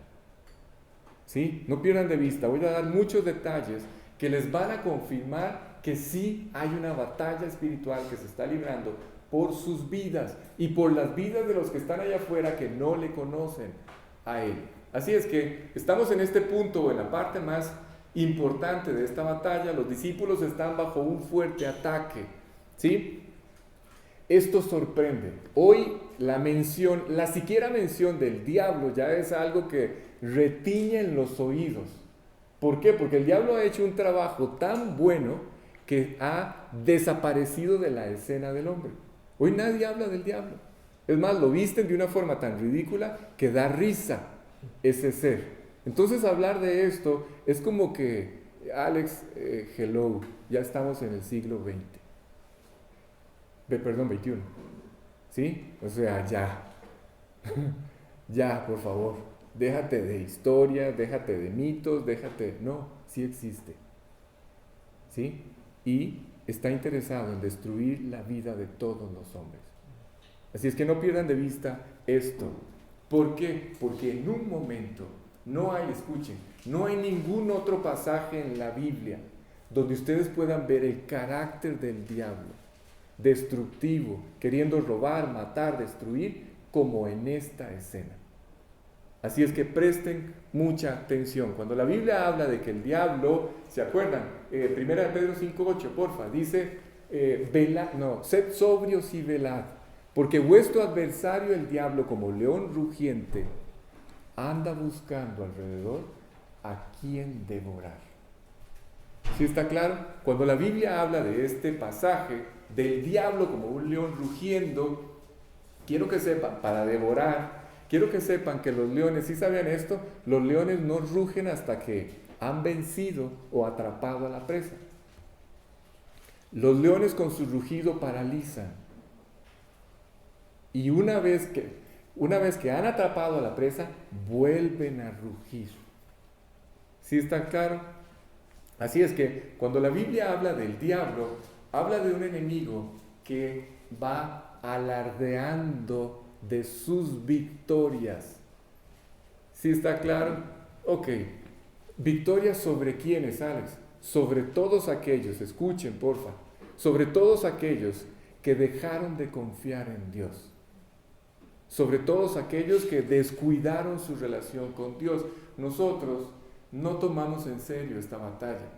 [SPEAKER 1] ¿Sí? No pierdan de vista, voy a dar muchos detalles que les van a confirmar que sí hay una batalla espiritual que se está librando por sus vidas y por las vidas de los que están allá afuera que no le conocen a Él. Así es que estamos en este punto, en la parte más importante de esta batalla. Los discípulos están bajo un fuerte ataque, ¿sí? Esto sorprende. Hoy la siquiera mención del diablo ya es algo que retiñe en los oídos. ¿Por qué? Porque el diablo ha hecho un trabajo tan bueno que ha desaparecido de la escena del hombre. Hoy nadie habla del diablo. Es más, lo visten de una forma tan ridícula que da risa ese ser. Entonces hablar de esto es como que, Alex, hello, ya estamos en el siglo XX. Perdón, 21. ¿Sí? O sea, ya. Ya, por favor. Déjate de historias, déjate de mitos, No, sí existe. ¿Sí? Y está interesado en destruir la vida de todos los hombres. Así es que no pierdan de vista esto. ¿Por qué? Porque en un momento no hay ningún otro pasaje en la Biblia donde ustedes puedan ver el carácter del diablo, destructivo, queriendo robar, matar, destruir, como en esta escena. Así es que presten mucha atención. Cuando la Biblia habla de que el diablo, ¿se acuerdan? 1 Pedro 5:8, porfa, dice, sed sobrios y velad, porque vuestro adversario el diablo, como león rugiente, anda buscando alrededor a quien devorar. ¿Sí está claro? Cuando la Biblia habla de este pasaje del diablo como un león rugiendo, quiero que sepan, para devorar, quiero que sepan que los leones, ¿sí sabían esto? Los leones no rugen hasta que han vencido o atrapado a la presa. Los leones con su rugido paralizan. Y una vez que han atrapado a la presa, vuelven a rugir. ¿Sí está claro? Así es que cuando la Biblia habla del diablo, habla de un enemigo que va alardeando de sus victorias. ¿Sí está claro? Ok. ¿Victorias sobre quiénes, Alex? Sobre todos aquellos, escuchen porfa, sobre todos aquellos que dejaron de confiar en Dios. Sobre todos aquellos que descuidaron su relación con Dios. Nosotros no tomamos en serio esta batalla,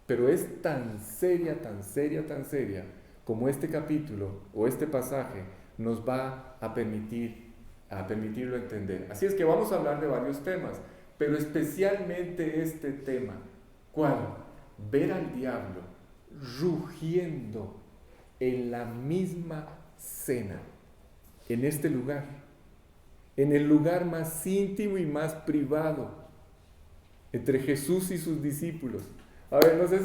[SPEAKER 1] pero es tan seria, tan seria, tan seria, como este capítulo o este pasaje nos va a permitirlo entender. Así es que vamos a hablar de varios temas, pero especialmente este tema. ¿Cuál? Ver al diablo rugiendo en la misma cena, en este lugar, en el lugar más íntimo y más privado, entre Jesús y sus discípulos. A ver, no sé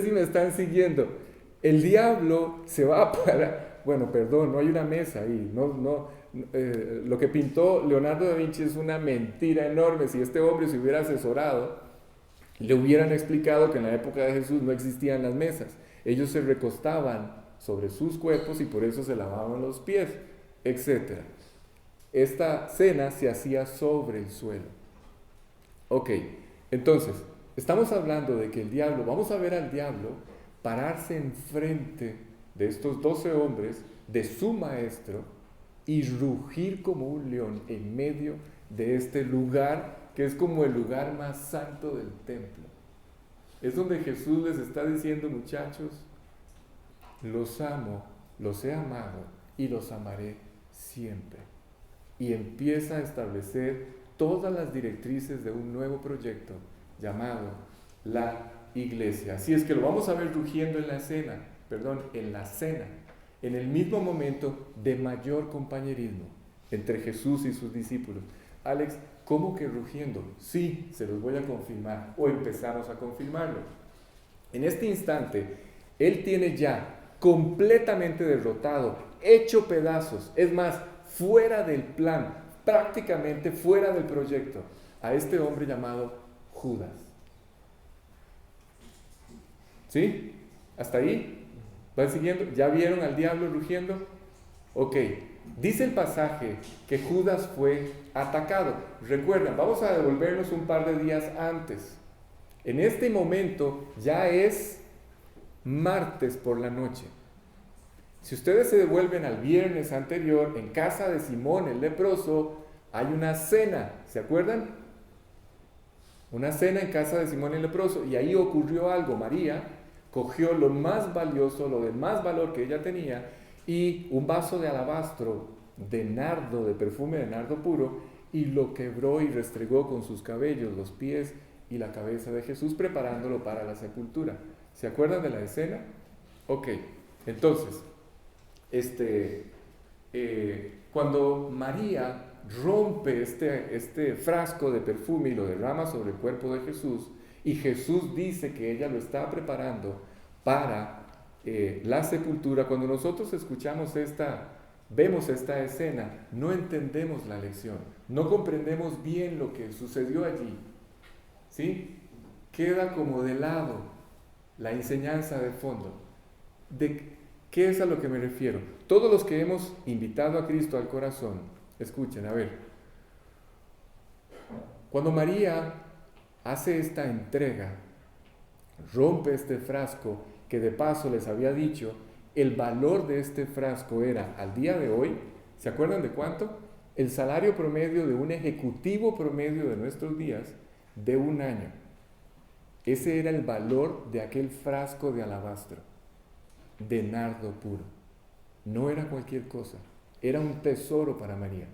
[SPEAKER 1] si me están siguiendo. El diablo se va a parar. Bueno, perdón, no hay una mesa ahí. Lo que pintó Leonardo da Vinci es una mentira enorme. Si este hombre se hubiera asesorado, le hubieran explicado que en la época de Jesús no existían las mesas. Ellos se recostaban sobre sus cuerpos y por eso se lavaban los pies, etc. Esta cena se hacía sobre el suelo. Ok, entonces, estamos hablando de que el diablo, vamos a ver al diablo pararse enfrente de estos 12 hombres, de su maestro, y rugir como un león en medio de este lugar que es como el lugar más santo del templo. Es donde Jesús les está diciendo, muchachos, los amo, los he amado y los amaré siempre. Y empieza a establecer todas las directrices de un nuevo proyecto llamado la iglesia. Así es que lo vamos a ver rugiendo en la cena, en el mismo momento de mayor compañerismo entre Jesús y sus discípulos. Alex, ¿cómo que rugiendo? Sí, se los voy a confirmar, o empezamos a confirmarlo. En este instante, Él tiene ya completamente derrotado, hecho pedazos, es más, fuera del plan, prácticamente fuera del proyecto, a este hombre llamado Judas. ¿Sí? ¿Hasta ahí? ¿Van siguiendo? ¿Ya vieron al diablo rugiendo? Ok. Dice el pasaje que Judas fue atacado. Recuerdan, vamos a devolvernos un par de días antes. En este momento ya es martes por la noche. Si ustedes se devuelven al viernes anterior, en casa de Simón el leproso, hay una cena, ¿se acuerdan? Una cena en casa de Simón el leproso, y ahí ocurrió algo. María cogió lo más valioso, lo de más valor que ella tenía, y un vaso de alabastro de nardo, de perfume de nardo puro, y lo quebró y restregó con sus cabellos los pies y la cabeza de Jesús, preparándolo para la sepultura. ¿Se acuerdan de la escena? Ok, entonces, cuando María rompe este frasco de perfume y lo derrama sobre el cuerpo de Jesús, y Jesús dice que ella lo está preparando para la sepultura, cuando nosotros vemos esta escena, no entendemos la lección, no comprendemos bien lo que sucedió allí, ¿sí? Queda como de lado la enseñanza de fondo. ¿De qué es a lo que me refiero? Todos los que hemos invitado a Cristo al corazón, escuchen, a ver, cuando María hace esta entrega, rompe este frasco, que de paso les había dicho, el valor de este frasco era, al día de hoy, ¿se acuerdan de cuánto? El salario promedio de un ejecutivo promedio de nuestros días, de un año. Ese era el valor de aquel frasco de alabastro, de nardo puro. No era cualquier cosa, era un tesoro para María.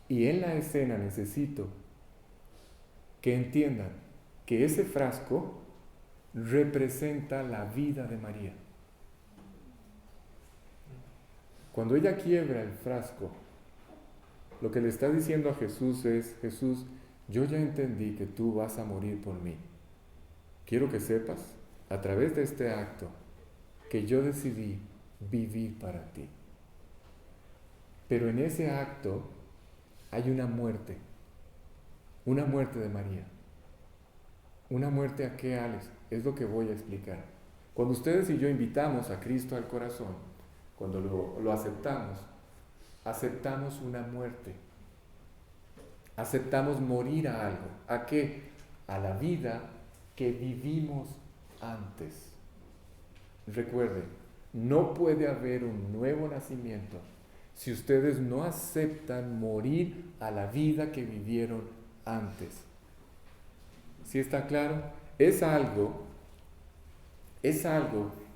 [SPEAKER 1] Y en la escena necesito que entiendan que ese frasco representa la vida de María. Cuando ella quiebra el frasco, lo que le está diciendo a Jesús es: Jesús, yo ya entendí que tú vas a morir por mí. Quiero que sepas, a través de este acto, que yo decidí vivir para ti. Pero en ese acto hay una muerte de María. ¿Una muerte a qué, Alex? Es lo que voy a explicar. Cuando ustedes y yo invitamos a Cristo al corazón, cuando lo aceptamos, aceptamos una muerte. Aceptamos morir a algo. ¿A qué? A la vida que vivimos antes. Recuerden, No puede haber un nuevo nacimiento si ustedes no aceptan morir a la vida que vivieron antes. ¿Sí está claro? Es algo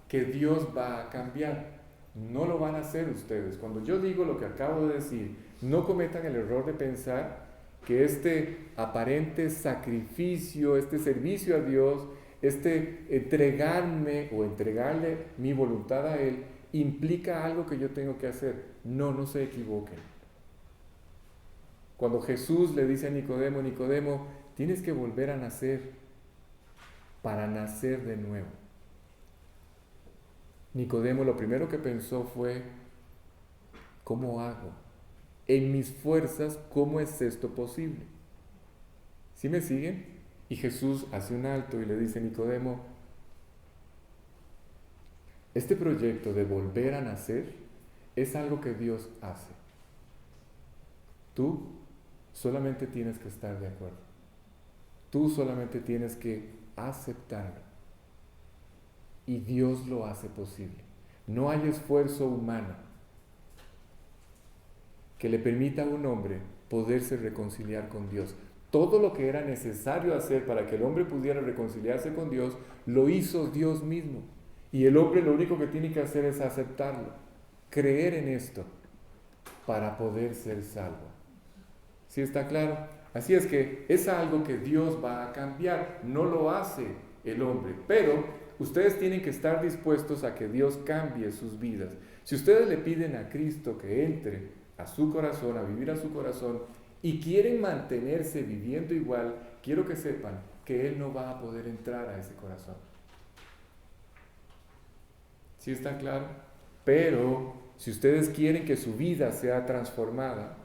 [SPEAKER 1] que Dios va a cambiar. No lo van a hacer ustedes. Cuando yo digo lo que acabo de decir, no cometan el error de pensar que este aparente sacrificio, este servicio a Dios, este entregarme o entregarle mi voluntad a Él, implica algo que yo tengo que hacer. No, no se equivoquen. Cuando Jesús le dice a Nicodemo, Nicodemo, tienes que volver a nacer para nacer de nuevo. Nicodemo lo primero que pensó fue, ¿cómo hago? En mis fuerzas, ¿cómo es esto posible? ¿Sí me siguen? Y Jesús hace un alto y le dice, Nicodemo, este proyecto de volver a nacer es algo que Dios hace. Tú solamente tienes que estar de acuerdo. Tú solamente tienes que aceptarlo. Y Dios lo hace posible. No hay esfuerzo humano que le permita a un hombre poderse reconciliar con Dios. Todo lo que era necesario hacer para que el hombre pudiera reconciliarse con Dios, lo hizo Dios mismo. Y el hombre lo único que tiene que hacer es aceptarlo, creer en esto, para poder ser salvo. ¿Sí está claro? Así es que es algo que Dios va a cambiar, no lo hace el hombre, pero ustedes tienen que estar dispuestos a que Dios cambie sus vidas. Si ustedes le piden a Cristo que entre a su corazón, a vivir a su corazón, y quieren mantenerse viviendo igual, quiero que sepan que Él no va a poder entrar a ese corazón. ¿Sí está claro? Pero si ustedes quieren que su vida sea transformada,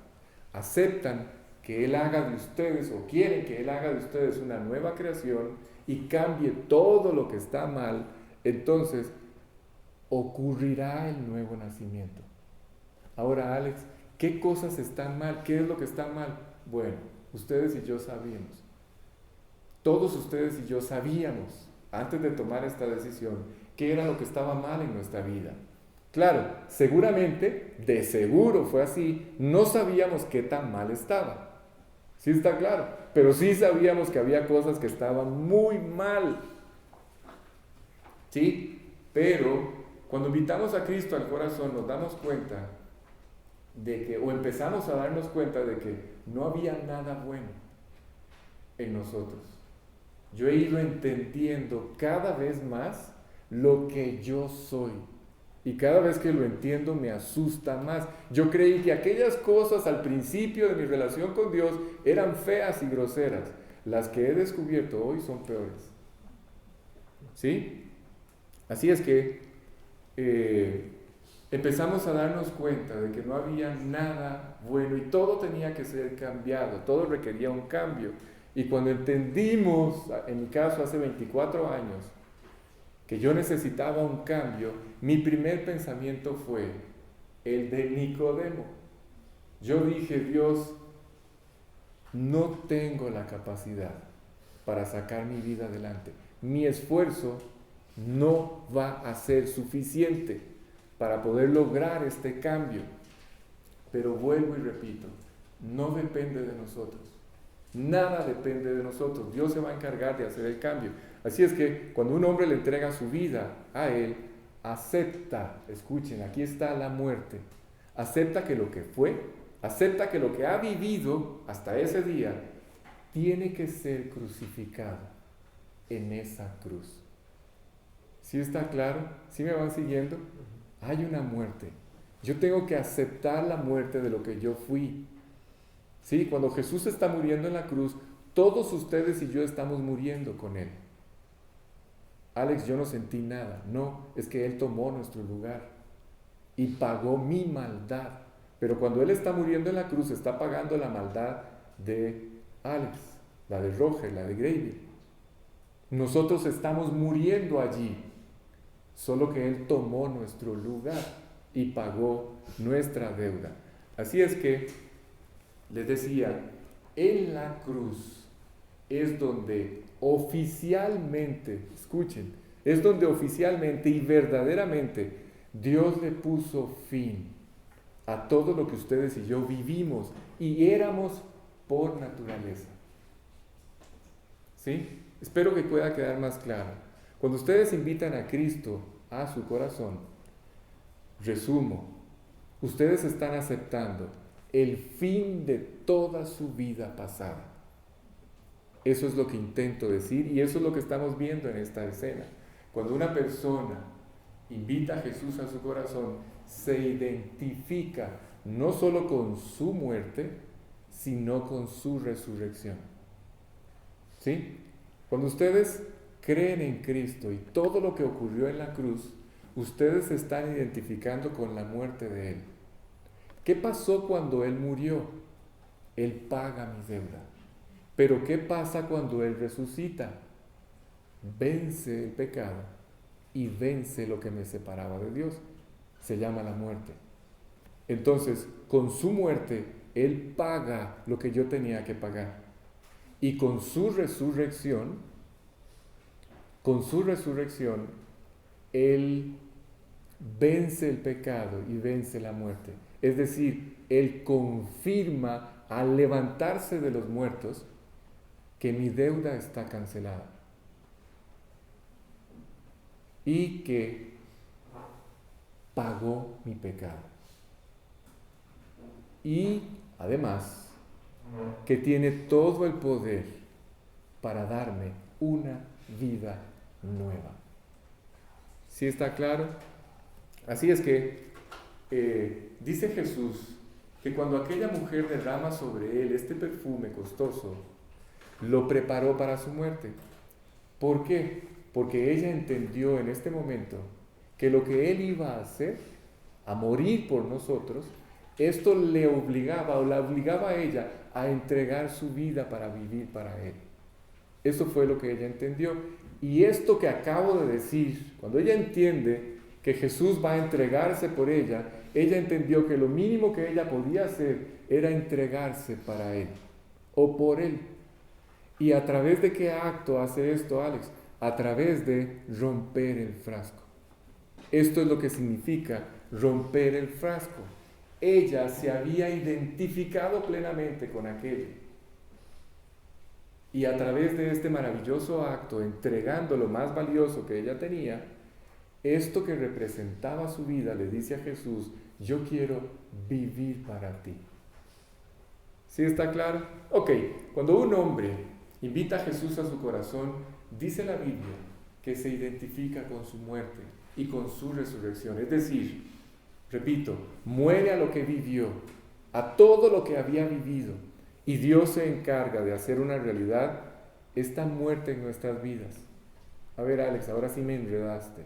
[SPEAKER 1] aceptan que Él haga de ustedes o quieren que Él haga de ustedes una nueva creación y cambie todo lo que está mal, entonces ocurrirá el nuevo nacimiento. Ahora, Alex, ¿qué cosas están mal? ¿Qué es lo que está mal? Bueno, ustedes y yo sabíamos. Todos ustedes y yo sabíamos, antes de tomar esta decisión, qué era lo que estaba mal en nuestra vida. Claro, seguramente, de seguro fue así, no sabíamos qué tan mal estaba. Sí está claro, pero sí sabíamos que había cosas que estaban muy mal. ¿Sí? Pero cuando invitamos a Cristo al corazón nos damos cuenta de que, o empezamos a darnos cuenta de que no había nada bueno en nosotros. Yo he ido entendiendo cada vez más lo que yo soy. Y cada vez que lo entiendo me asusta más. Yo creí que aquellas cosas al principio de mi relación con Dios eran feas y groseras. Las que he descubierto hoy son peores. ¿Sí? Así es que empezamos a darnos cuenta de que no había nada bueno y todo tenía que ser cambiado, todo requería un cambio. Y cuando entendimos, en mi caso hace 24 años, que yo necesitaba un cambio, mi primer pensamiento fue el de Nicodemo. Yo dije, Dios, no tengo la capacidad para sacar mi vida adelante. Mi esfuerzo no va a ser suficiente para poder lograr este cambio. Pero vuelvo y repito, no depende de nosotros. Nada depende de nosotros. Dios se va a encargar de hacer el cambio. Así es que cuando un hombre le entrega su vida a Él, acepta, escuchen, aquí está la muerte, acepta que lo que fue, acepta que lo que ha vivido hasta ese día, tiene que ser crucificado en esa cruz. ¿Sí está claro? ¿Sí me van siguiendo? Hay una muerte. Yo tengo que aceptar la muerte de lo que yo fui. ¿Sí? Cuando Jesús está muriendo en la cruz, todos ustedes y yo estamos muriendo con Él. Alex, yo no sentí nada. No, es que Él tomó nuestro lugar y pagó mi maldad. Pero cuando Él está muriendo en la cruz, está pagando la maldad de Alex, la de Roger, la de Gravy. Nosotros estamos muriendo allí, solo que Él tomó nuestro lugar y pagó nuestra deuda. Así es que, les decía, en la cruz es donde oficialmente, escuchen, es donde oficialmente y verdaderamente Dios le puso fin a todo lo que ustedes y yo vivimos y éramos por naturaleza. ¿Sí? Espero que pueda quedar más claro. Cuando ustedes invitan a Cristo a su corazón, resumo, ustedes están aceptando el fin de toda su vida pasada. Eso es lo que intento decir y eso es lo que estamos viendo en esta escena. Cuando una persona invita a Jesús a su corazón, se identifica no solo con su muerte, sino con su resurrección. ¿Sí? Cuando ustedes creen en Cristo y todo lo que ocurrió en la cruz, ustedes se están identificando con la muerte de Él. ¿Qué pasó cuando Él murió? Él paga mi deuda. Pero ¿qué pasa cuando Él resucita? Vence el pecado y vence lo que me separaba de Dios. Se llama la muerte. Entonces, con su muerte, Él paga lo que yo tenía que pagar. Y con su resurrección, Él vence el pecado y vence la muerte. Es decir, Él confirma al levantarse de los muertos que mi deuda está cancelada y que pagó mi pecado. Y además, que tiene todo el poder para darme una vida nueva. ¿Sí está claro? Así es que dice Jesús que cuando aquella mujer derrama sobre Él este perfume costoso, lo preparó para su muerte. ¿Por qué? Porque ella entendió en este momento que lo que Él iba a hacer, a morir por nosotros, esto le obligaba o la obligaba a ella a entregar su vida para vivir para Él. Eso fue lo que ella entendió. Y esto que acabo de decir, cuando ella entiende que Jesús va a entregarse por ella, ella entendió que lo mínimo que ella podía hacer era entregarse para Él o por Él. ¿Y a través de qué acto hace esto, Alex? A través de romper el frasco. Esto es lo que significa romper el frasco. Ella se había identificado plenamente con aquello. Y a través de este maravilloso acto, entregando lo más valioso que ella tenía, esto que representaba su vida, le dice a Jesús: yo quiero vivir para ti. ¿Sí está claro? Ok, cuando un hombre invita a Jesús a su corazón, dice la Biblia que se identifica con su muerte y con su resurrección. Es decir, repito, muere a lo que vivió, a todo lo que había vivido, y Dios se encarga de hacer una realidad esta muerte en nuestras vidas. A ver, Alex, ahora sí me enredaste.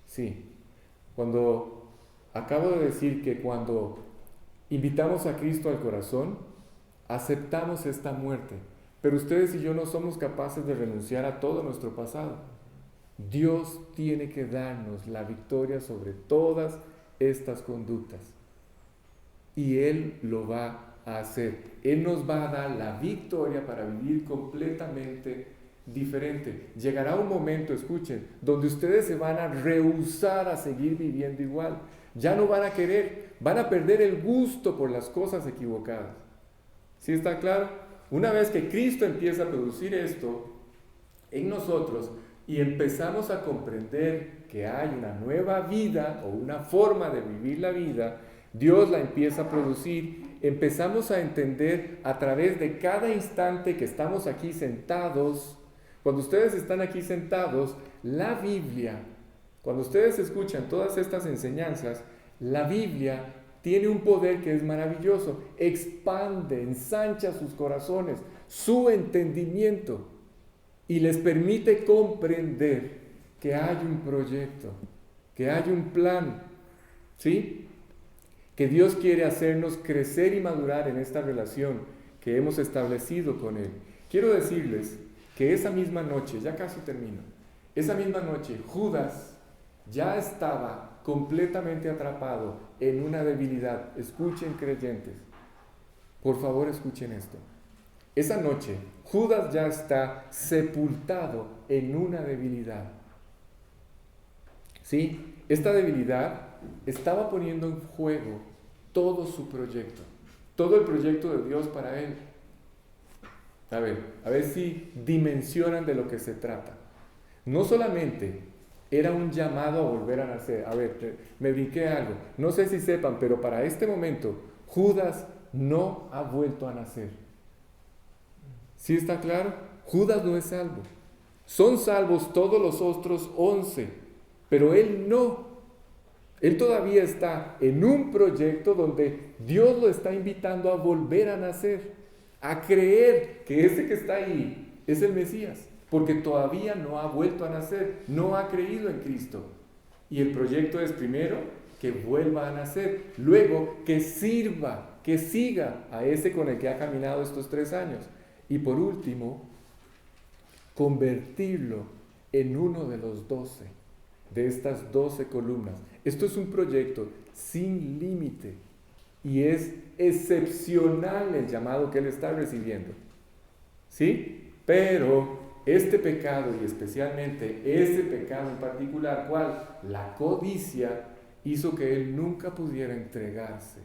[SPEAKER 1] Sí, cuando acabo de decir que cuando invitamos a Cristo al corazón, aceptamos esta muerte, pero ustedes y yo no somos capaces de renunciar a todo nuestro pasado. Dios tiene que darnos la victoria sobre todas estas conductas y Él lo va a hacer. Él nos va a dar la victoria para vivir completamente diferente. Llegará un momento, escuchen, donde ustedes se van a rehusar a seguir viviendo igual. Ya no van a querer, van a perder el gusto por las cosas equivocadas. ¿Sí está claro? Una vez que Cristo empieza a producir esto en nosotros y empezamos a comprender que hay una nueva vida o una forma de vivir la vida, Dios la empieza a producir. Empezamos a entender a través de cada instante que estamos aquí sentados. Cuando ustedes están aquí sentados, la Biblia, cuando ustedes escuchan todas estas enseñanzas, la Biblia tiene un poder que es maravilloso. Expande, ensancha sus corazones, su entendimiento, y les permite comprender que hay un proyecto, que hay un plan, ¿sí? Que Dios quiere hacernos crecer y madurar en esta relación que hemos establecido con Él. Quiero decirles que esa misma noche, ya casi termino, esa misma noche Judas ya estaba completamente atrapado en una debilidad. Escuchen, creyentes, por favor escuchen esto. Esa noche Judas ya está sepultado en una debilidad. ¿Sí? Esta debilidad estaba poniendo en juego todo su proyecto, todo el proyecto de Dios para él. A ver si dimensionan de lo que se trata. No solamente era un llamado a volver a nacer. A ver, me brinqué algo. No sé si sepan, pero para este momento, Judas no ha vuelto a nacer. ¿Sí está claro? Judas no es salvo. Son salvos todos los otros 11, pero él no. Él todavía está en un proyecto donde Dios lo está invitando a volver a nacer, a creer que ese que está ahí es el Mesías, porque todavía no ha vuelto a nacer, no ha creído en Cristo. Y el proyecto es primero que vuelva a nacer, luego que sirva, que siga a ese con el que ha caminado estos 3 años. Y por último, convertirlo en uno de los 12, de estas 12 columnas. Esto es un proyecto sin límite y es excepcional el llamado que él está recibiendo. ¿Sí? Pero este pecado, y especialmente ese pecado en particular, ¿cuál? La codicia, hizo que él nunca pudiera entregarse,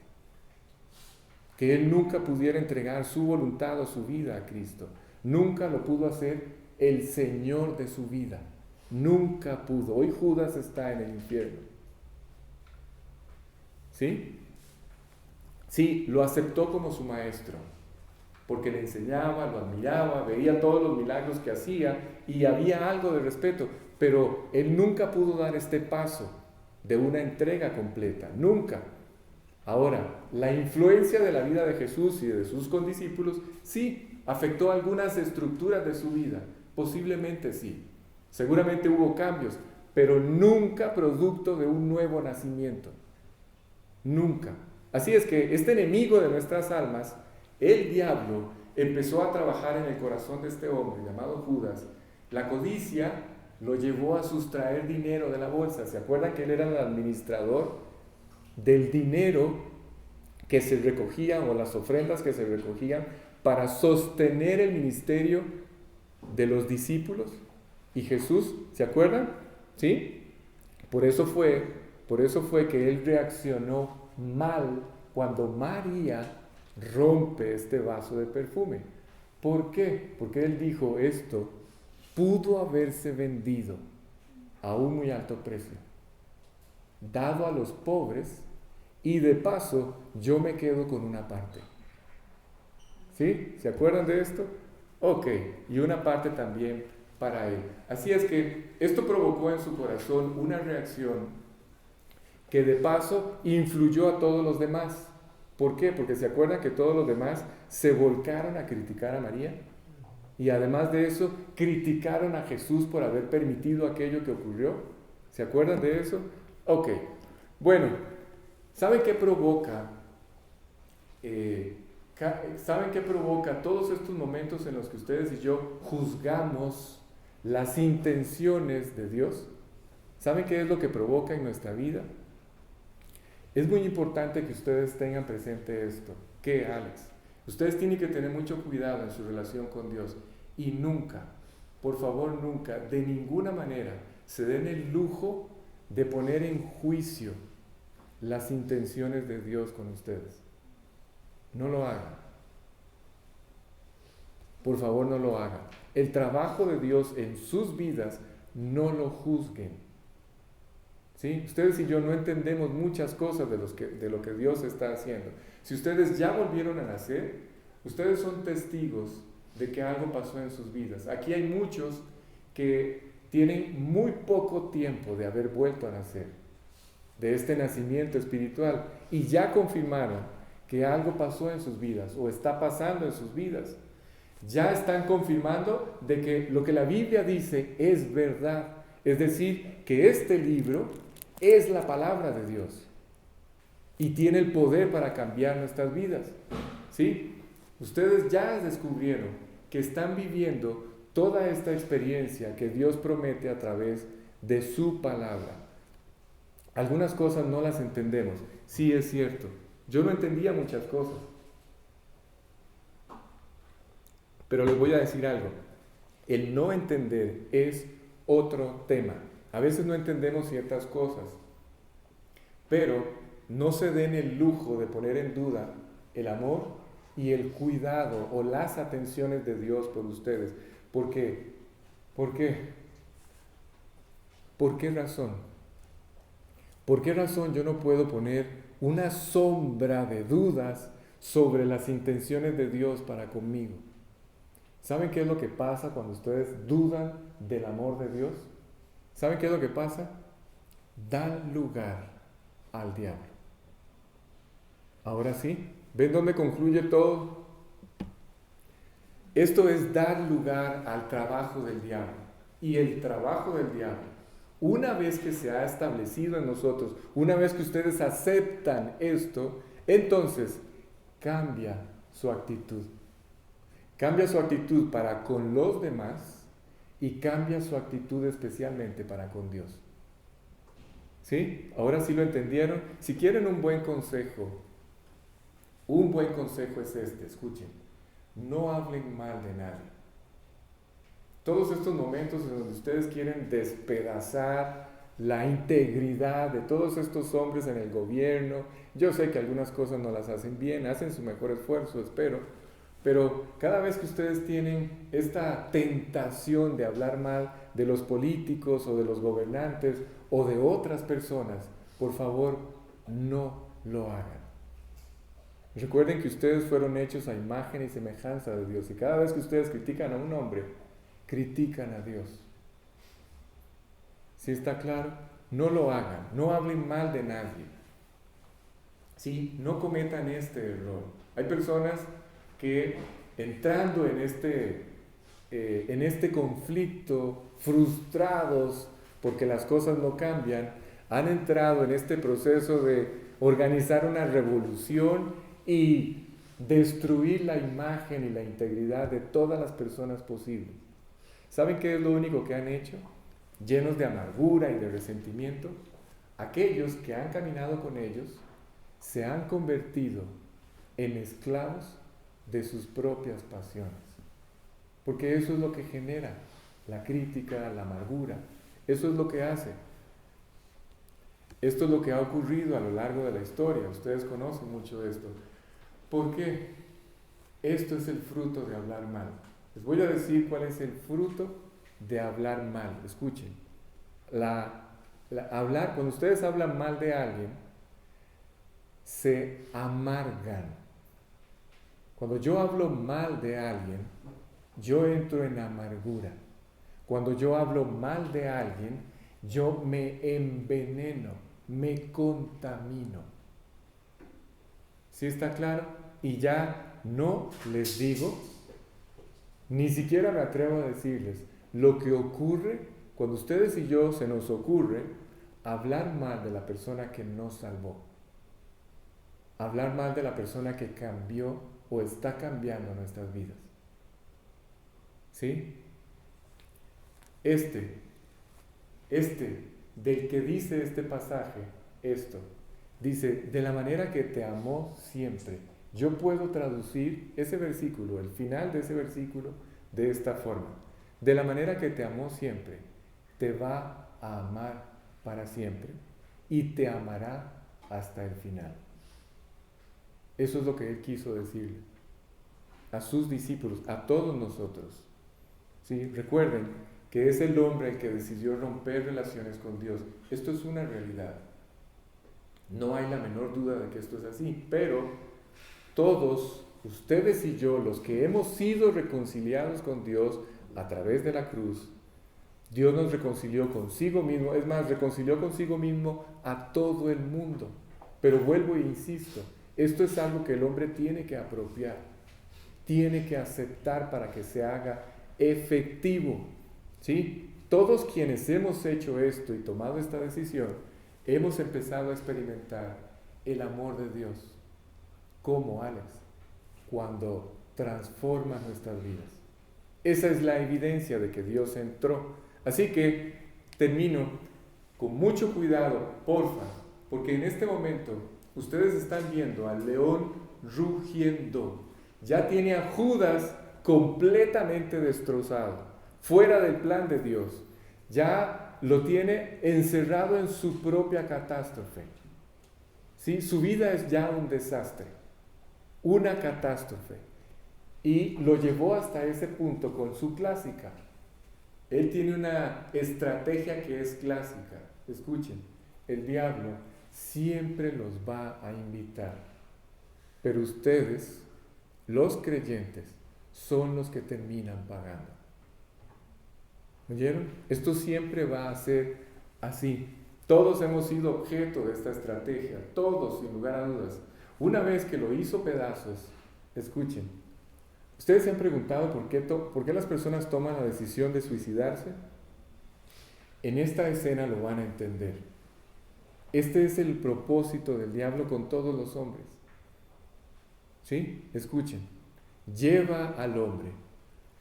[SPEAKER 1] que él nunca pudiera entregar su voluntad o su vida a Cristo. Nunca lo pudo hacer el Señor de su vida. Nunca pudo. Hoy Judas está en el infierno. ¿Sí? Sí, lo aceptó como su maestro, porque le enseñaba, lo admiraba, veía todos los milagros que hacía y había algo de respeto, pero él nunca pudo dar este paso de una entrega completa, nunca. Ahora, la influencia de la vida de Jesús y de sus condiscípulos sí afectó algunas estructuras de su vida, posiblemente sí, seguramente hubo cambios, pero nunca producto de un nuevo nacimiento, nunca. Así es que este enemigo de nuestras almas, el diablo, empezó a trabajar en el corazón de este hombre llamado Judas. La codicia lo llevó a sustraer dinero de la bolsa. ¿Se acuerdan que él era el administrador del dinero que se recogía, o las ofrendas que se recogían para sostener el ministerio de los discípulos y Jesús? ¿Se acuerdan? ¿Sí? Por eso fue que él reaccionó mal cuando María rompe este vaso de perfume. ¿Por qué? Porque él dijo: esto pudo haberse vendido a un muy alto precio, dado a los pobres, y de paso yo me quedo con una parte. ¿Sí? ¿Se acuerdan de esto? Ok, y una parte también para él. Así es que esto provocó en su corazón una reacción que de paso influyó a todos los demás. ¿Por qué? Porque se acuerdan que todos los demás se volcaron a criticar a María, y además de eso criticaron a Jesús por haber permitido aquello que ocurrió. ¿Se acuerdan de eso? Ok, bueno, ¿saben qué provoca? ¿Saben qué provoca todos estos momentos en los que ustedes y yo juzgamos las intenciones de Dios? ¿Saben qué es lo que provoca en nuestra vida? Es muy importante que ustedes tengan presente esto. ¿Qué, Alex? Ustedes tienen que tener mucho cuidado en su relación con Dios y nunca, por favor nunca, de ninguna manera, se den el lujo de poner en juicio las intenciones de Dios con ustedes. No lo hagan. Por favor, no lo hagan. El trabajo de Dios en sus vidas, no lo juzguen. ¿Sí? Ustedes y yo no entendemos muchas cosas de lo que Dios está haciendo. Si ustedes ya volvieron a nacer, ustedes son testigos de que algo pasó en sus vidas. Aquí hay muchos que tienen muy poco tiempo de haber vuelto a nacer, de este nacimiento espiritual, y ya confirmaron que algo pasó en sus vidas o está pasando en sus vidas. Ya están confirmando de que lo que la Biblia dice es verdad. Es decir, que este libro es la palabra de Dios y tiene el poder para cambiar nuestras vidas. ¿Sí? Ustedes ya descubrieron que están viviendo toda esta experiencia que Dios promete a través de su palabra. Algunas cosas no las entendemos. Sí, es cierto. Yo no entendía muchas cosas. Pero les voy a decir algo. El no entender es otro tema. A veces no entendemos ciertas cosas, pero no se den el lujo de poner en duda el amor y el cuidado o las atenciones de Dios por ustedes. ¿Por qué? ¿Por qué? ¿Por qué razón? ¿Por qué razón yo no puedo poner una sombra de dudas sobre las intenciones de Dios para conmigo? ¿Saben qué es lo que pasa cuando ustedes dudan del amor de Dios? ¿Saben qué es lo que pasa? Dan lugar al diablo. Ahora sí, ¿ven dónde concluye todo? Esto es dar lugar al trabajo del diablo. Y el trabajo del diablo, una vez que se ha establecido en nosotros, una vez que ustedes aceptan esto, entonces cambia su actitud. Cambia su actitud para con los demás y cambia su actitud especialmente para con Dios. ¿Sí? Ahora sí lo entendieron. Si quieren un buen consejo es este, escuchen. No hablen mal de nadie. Todos estos momentos en donde ustedes quieren despedazar la integridad de todos estos hombres en el gobierno, yo sé que algunas cosas no las hacen bien, hacen su mejor esfuerzo, espero, pero cada vez que ustedes tienen esta tentación de hablar mal de los políticos o de los gobernantes o de otras personas, por favor, no lo hagan. Recuerden que ustedes fueron hechos a imagen y semejanza de Dios, y cada vez que ustedes critican a un hombre, critican a Dios. ¿Sí está claro? No lo hagan, no hablen mal de nadie. ¿Sí? No cometan este error. Hay personas que entrando en este conflicto, frustrados porque las cosas no cambian, han entrado en este proceso de organizar una revolución y destruir la imagen y la integridad de todas las personas posibles. ¿Saben qué es lo único que han hecho? Llenos de amargura y de resentimiento, aquellos que han caminado con ellos se han convertido en esclavos de sus propias pasiones. Porque eso es lo que genera la crítica, la amargura. Eso es lo que hace. Esto es lo que ha ocurrido a lo largo de la historia. Ustedes conocen mucho de esto. ¿Por qué? Esto es el fruto de hablar mal. Les voy a decir cuál es el fruto de hablar mal. Escuchen. Cuando ustedes hablan mal de alguien, se amargan. Cuando yo hablo mal de alguien, yo entro en amargura. Cuando yo hablo mal de alguien, yo me enveneno, me contamino. ¿Sí está claro? Y ya no les digo, ni siquiera me atrevo a decirles lo que ocurre cuando ustedes y yo se nos ocurre hablar mal de la persona que nos salvó. Hablar mal de la persona que cambió o está cambiando nuestras vidas. ¿Sí? Del que dice este pasaje, dice, de la manera que te amó siempre. Yo puedo traducir ese versículo, el final de ese versículo, de esta forma. De la manera que te amó siempre, te va a amar para siempre y te amará hasta el final. Eso es lo que Él quiso decirle a sus discípulos, a todos nosotros. ¿Sí? Recuerden que es el hombre el que decidió romper relaciones con Dios. Esto es una realidad. No hay la menor duda de que esto es así, pero todos, ustedes y yo, los que hemos sido reconciliados con Dios a través de la cruz, Dios nos reconcilió consigo mismo, es más, reconcilió consigo mismo a todo el mundo. Pero vuelvo e insisto, esto es algo que el hombre tiene que apropiar, tiene que aceptar para que se haga efectivo. ¿Sí? Todos quienes hemos hecho esto y tomado esta decisión, hemos empezado a experimentar el amor de Dios. ¿Cómo, Alex? Cuando transforma nuestras vidas. Esa es la evidencia de que Dios entró. Así que termino con mucho cuidado, porfa, porque en este momento ustedes están viendo al león rugiendo. Ya tiene a Judas completamente destrozado, fuera del plan de Dios. Ya lo tiene encerrado en su propia catástrofe. ¿sí? Su vida es ya un desastre, una catástrofe. Y lo llevó hasta ese punto con su clásica. Él tiene una estrategia que es clásica. Escuchen, el diablo siempre los va a invitar, pero ustedes, los creyentes, son los que terminan pagando. ¿Oyeron? Esto siempre va a ser así. Todos hemos sido objeto de esta estrategia, todos, sin lugar a dudas. Una vez que lo hizo pedazos, escuchen, ¿ustedes se han preguntado por qué las personas toman la decisión de suicidarse? En esta escena lo van a entender. Este es el propósito del diablo con todos los hombres. ¿Sí? Escuchen. Lleva al hombre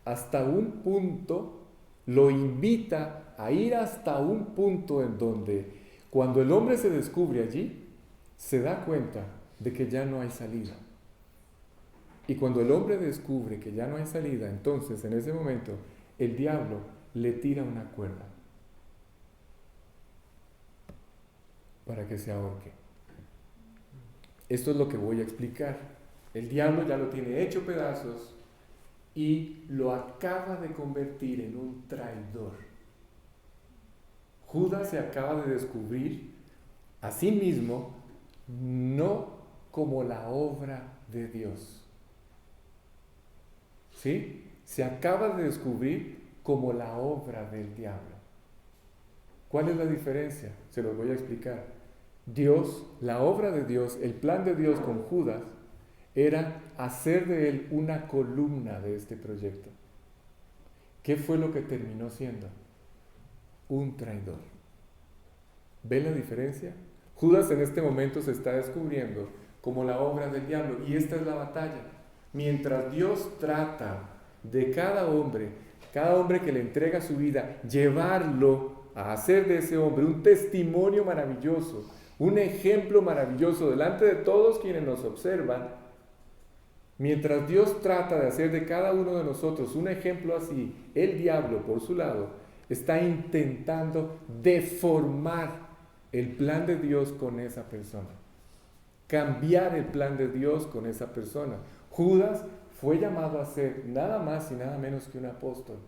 [SPEAKER 1] hasta un punto, lo invita a ir hasta un punto en donde cuando el hombre se descubre allí, se da cuenta de que ya no hay salida. Y cuando el hombre descubre que ya no hay salida, entonces en ese momento el diablo le tira una cuerda para que se ahorque. Esto es lo que voy a explicar. El diablo ya lo tiene hecho pedazos y lo acaba de convertir en un traidor. Judas se acaba de descubrir a sí mismo no como la obra de Dios. ¿Sí? Se acaba de descubrir como la obra del diablo. ¿Cuál es la diferencia? Se los voy a explicar. Dios, la obra de Dios, el plan de Dios con Judas era hacer de él una columna de este proyecto. ¿Qué fue lo que terminó siendo? Un traidor. ¿Ven la diferencia? Judas en este momento se está descubriendo como la obra del diablo y esta es la batalla. Mientras Dios trata de cada hombre que le entrega su vida, llevarlo a hacer de ese hombre un testimonio maravilloso, un ejemplo maravilloso delante de todos quienes nos observan, mientras Dios trata de hacer de cada uno de nosotros un ejemplo así, el diablo, por su lado, está intentando deformar el plan de Dios con esa persona, cambiar el plan de Dios con esa persona. Judas fue llamado a ser nada más y nada menos que un apóstol.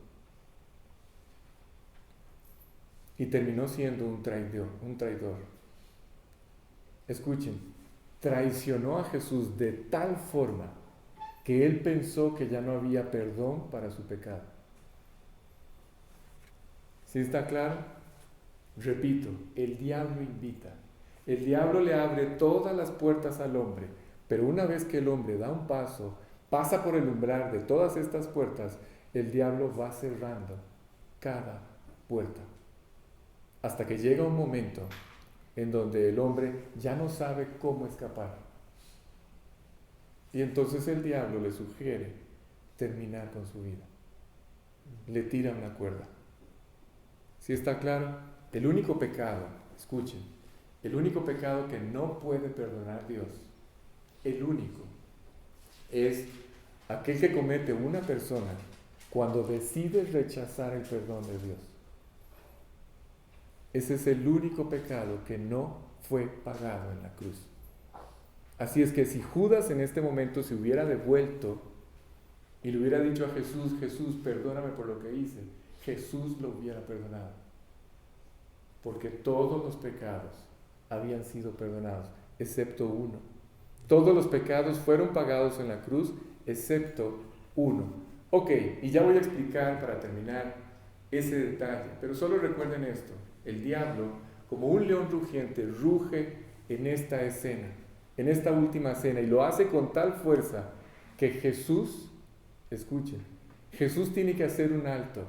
[SPEAKER 1] Y terminó siendo un traidor. Escuchen, traicionó a Jesús de tal forma que él pensó que ya no había perdón para su pecado. ¿Sí está claro? Repito, el diablo invita. El diablo le abre todas las puertas al hombre, pero una vez que el hombre da un paso, pasa por el umbral de todas estas puertas, el diablo va cerrando cada puerta. Hasta que llega un momento en donde el hombre ya no sabe cómo escapar. Y entonces el diablo le sugiere terminar con su vida. Le tira una cuerda. ¿Sí está claro? El único pecado, escuchen, el único pecado que no puede perdonar Dios, el único, es aquel que comete una persona cuando decide rechazar el perdón de Dios. Ese es el único pecado que no fue pagado en la cruz. Así es que si Judas en este momento se hubiera devuelto y le hubiera dicho a Jesús, Jesús, perdóname por lo que hice, Jesús lo hubiera perdonado. Porque todos los pecados habían sido perdonados, excepto uno. Todos los pecados fueron pagados en la cruz, excepto uno. Ok, y ya voy a explicar para terminar ese detalle, pero solo recuerden esto. El diablo, como un león rugiente, ruge en esta escena, en esta última cena, y lo hace con tal fuerza que Jesús, escuchen, Jesús tiene que hacer un alto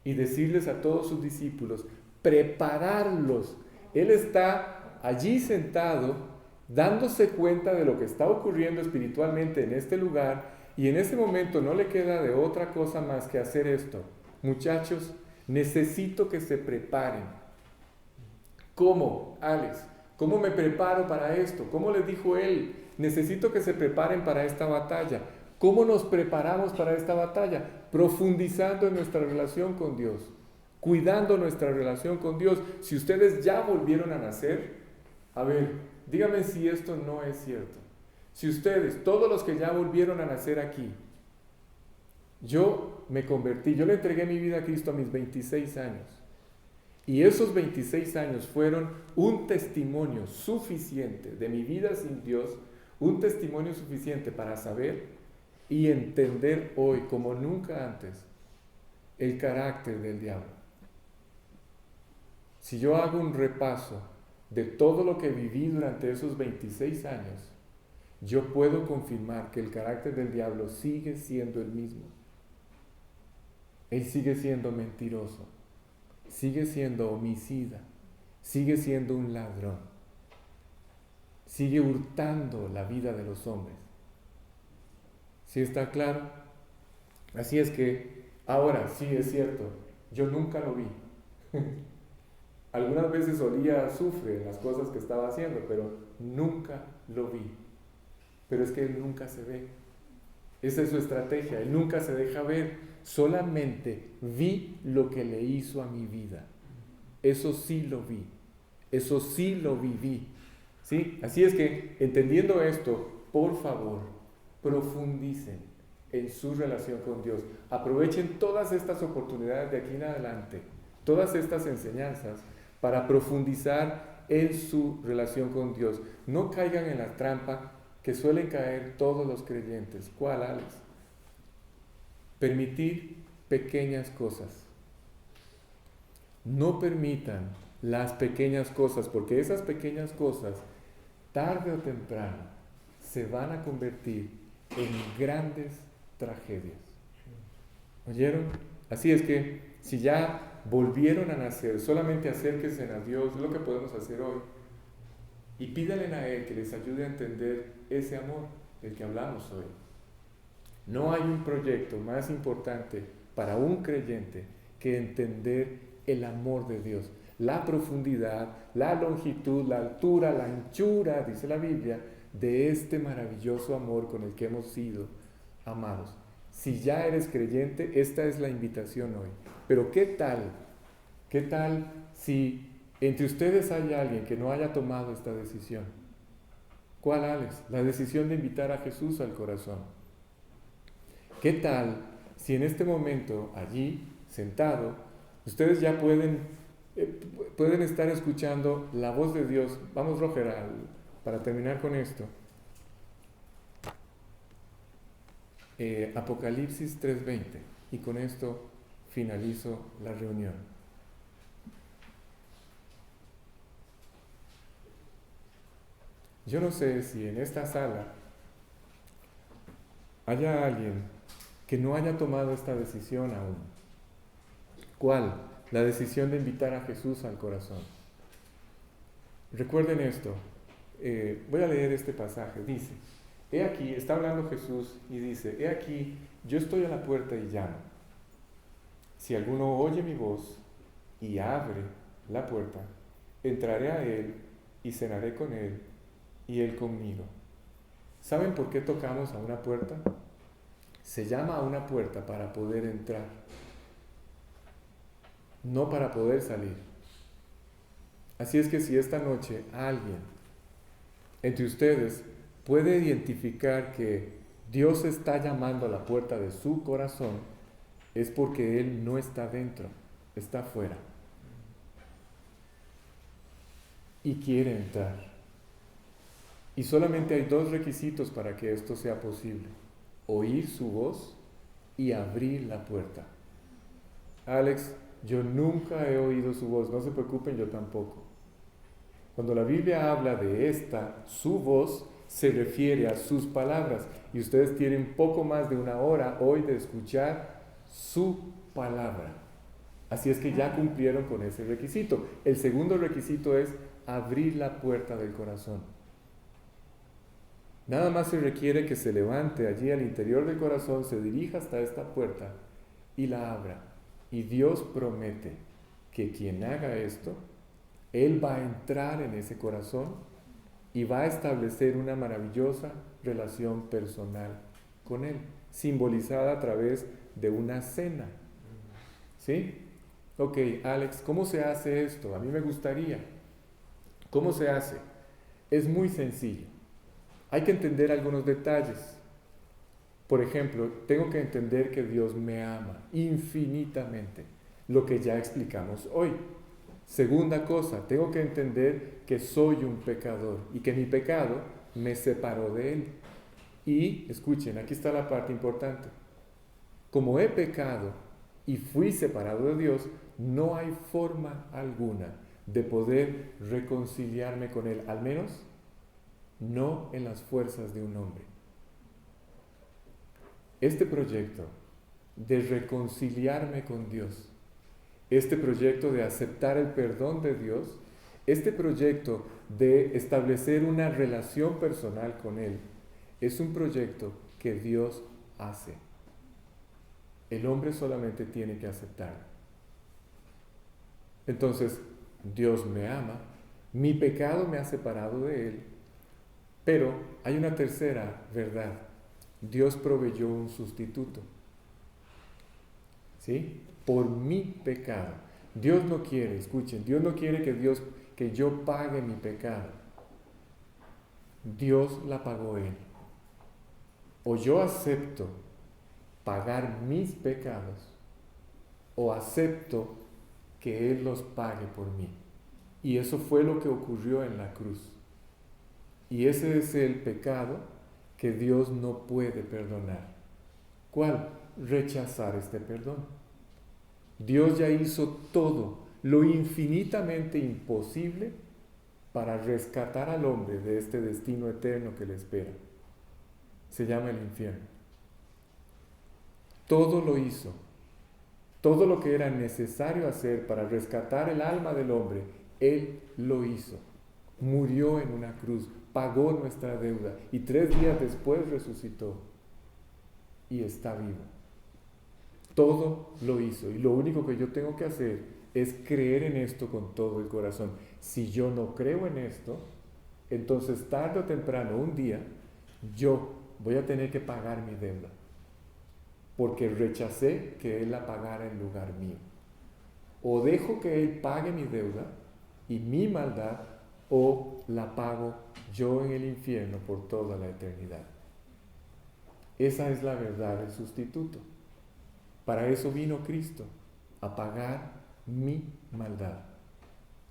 [SPEAKER 1] y decirles a todos sus discípulos, prepararlos. Él está allí sentado, dándose cuenta de lo que está ocurriendo espiritualmente en este lugar, y en ese momento no le queda de otra cosa más que hacer esto. Muchachos, necesito que se preparen. ¿Cómo, Alex? ¿Cómo me preparo para esto? ¿Cómo les dijo él? Necesito que se preparen para esta batalla. ¿Cómo nos preparamos para esta batalla? Profundizando en nuestra relación con Dios, cuidando nuestra relación con Dios. Si ustedes ya volvieron a nacer, a ver, dígame si esto no es cierto. Si ustedes, todos los que ya volvieron a nacer aquí, yo me convertí, yo le entregué mi vida a Cristo a mis 26 años. Y esos 26 años fueron un testimonio suficiente de mi vida sin Dios, un testimonio suficiente para saber y entender hoy, como nunca antes, el carácter del diablo. Si yo hago un repaso de todo lo que viví durante esos 26 años, yo puedo confirmar que el carácter del diablo sigue siendo el mismo. Él sigue siendo mentiroso, sigue siendo homicida, sigue siendo un ladrón, sigue hurtando la vida de los hombres. ¿Sí está claro? Así es que, ahora sí es cierto, yo nunca lo vi. Algunas veces olía azufre en las cosas que estaba haciendo, pero nunca lo vi. Pero es que él nunca se ve. Esa es su estrategia, él nunca se deja ver. Solamente vi lo que le hizo a mi vida. Eso sí lo vi. Eso sí lo viví. ¿Sí? Así es que, entendiendo esto, por favor, profundicen en su relación con Dios. Aprovechen todas estas oportunidades de aquí en adelante, todas estas enseñanzas, para profundizar en su relación con Dios. No caigan en la trampa que suelen caer todos los creyentes. ¿Cuál, Alex? Permitir pequeñas cosas. No permitan las pequeñas cosas, porque esas pequeñas cosas, tarde o temprano, se van a convertir en grandes tragedias. ¿Oyeron? Así es que, si ya volvieron a nacer, solamente acérquense a Dios, es lo que podemos hacer hoy, y pídanle a Él que les ayude a entender ese amor del que hablamos hoy. No hay un proyecto más importante para un creyente que entender el amor de Dios, la profundidad, la longitud, la altura, la anchura, dice la Biblia, de este maravilloso amor con el que hemos sido amados. Si ya eres creyente, esta es la invitación hoy. Pero ¿qué tal si entre ustedes hay alguien que no haya tomado esta decisión? ¿Cuál, Alex? La decisión de invitar a Jesús al corazón. ¿Qué tal si en este momento, allí, sentado, ustedes ya pueden estar escuchando la voz de Dios? Vamos, Roger, para terminar con esto. Apocalipsis 3:20, y con esto finalizo la reunión. Yo no sé si en esta sala haya alguien que no haya tomado esta decisión aún. ¿Cuál? La decisión de invitar a Jesús al corazón. Recuerden esto. Voy a leer este pasaje. Dice, he aquí, está hablando Jesús y dice, he aquí, yo estoy a la puerta y llamo. Si alguno oye mi voz y abre la puerta, entraré a él y cenaré con él y él conmigo. ¿Saben por qué tocamos a una puerta? Se llama a una puerta para poder entrar, no para poder salir. Así es que si esta noche alguien entre ustedes puede identificar que Dios está llamando a la puerta de su corazón, es porque Él no está dentro, está afuera. Y quiere entrar. Y solamente hay dos requisitos para que esto sea posible: oír su voz y abrir la puerta. Alex, yo nunca he oído su voz, no se preocupen, yo tampoco. Cuando la Biblia habla de esta, su voz, se refiere a sus palabras. Y ustedes tienen poco más de una hora hoy de escuchar su palabra. Así es que ya cumplieron con ese requisito. El segundo requisito es abrir la puerta del corazón. Nada más se requiere que se levante allí al interior del corazón, se dirija hasta esta puerta y la abra. Y Dios promete que quien haga esto, Él va a entrar en ese corazón y va a establecer una maravillosa relación personal con Él, simbolizada a través de una cena. ¿Sí? Ok, Alex, ¿cómo se hace esto? A mí me gustaría. ¿Cómo se hace? Es muy sencillo. Hay que entender algunos detalles. Por ejemplo, tengo que entender que Dios me ama infinitamente, lo que ya explicamos hoy. Segunda cosa, tengo que entender que soy un pecador y que mi pecado me separó de Él. Y, escuchen, aquí está la parte importante. Como he pecado y fui separado de Dios, no hay forma alguna de poder reconciliarme con Él, al menos no en las fuerzas de un hombre. Este proyecto de reconciliarme con Dios, este proyecto de aceptar el perdón de Dios, este proyecto de establecer una relación personal con Él, es un proyecto que Dios hace. El hombre solamente tiene que aceptarlo. Entonces, Dios me ama, mi pecado me ha separado de Él, pero hay una tercera verdad. Dios proveyó un sustituto. ¿Sí? Por mi pecado. Dios no quiere, escuchen, Dios no quiere que yo pague mi pecado. Dios la pagó Él. O yo acepto pagar mis pecados, o acepto que Él los pague por mí. Y eso fue lo que ocurrió en la cruz. Y ese es el pecado que Dios no puede perdonar. ¿Cuál? Rechazar este perdón. Dios ya hizo todo lo infinitamente imposible para rescatar al hombre de este destino eterno que le espera. Se llama el infierno. Todo lo hizo. Todo lo que era necesario hacer para rescatar el alma del hombre, Él lo hizo. Murió en una cruz, pagó nuestra deuda y 3 días después resucitó y está vivo. Todo lo hizo y lo único que yo tengo que hacer es creer en esto con todo el corazón. Si yo no creo en esto, entonces tarde o temprano, un día, yo voy a tener que pagar mi deuda, porque rechacé que Él la pagara en lugar mío. O dejo que Él pague mi deuda y mi maldad, o la pago yo en el infierno por toda la eternidad. Esa es la verdad del sustituto. Para eso vino Cristo, a pagar mi maldad.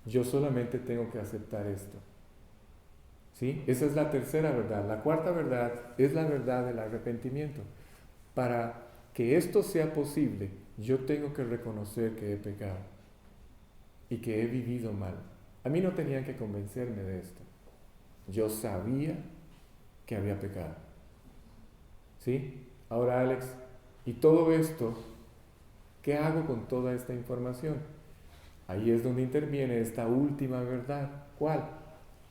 [SPEAKER 1] Yo solamente tengo que aceptar esto. ¿Sí? Esa es la tercera verdad. La cuarta verdad es la verdad del arrepentimiento. Para que esto sea posible, yo tengo que reconocer que he pecado y que he vivido mal. A mí no tenían que convencerme de esto. Yo sabía que había pecado. ¿Sí? Ahora, Alex, ¿y todo esto? ¿Qué hago con toda esta información? Ahí es donde interviene esta última verdad. ¿Cuál?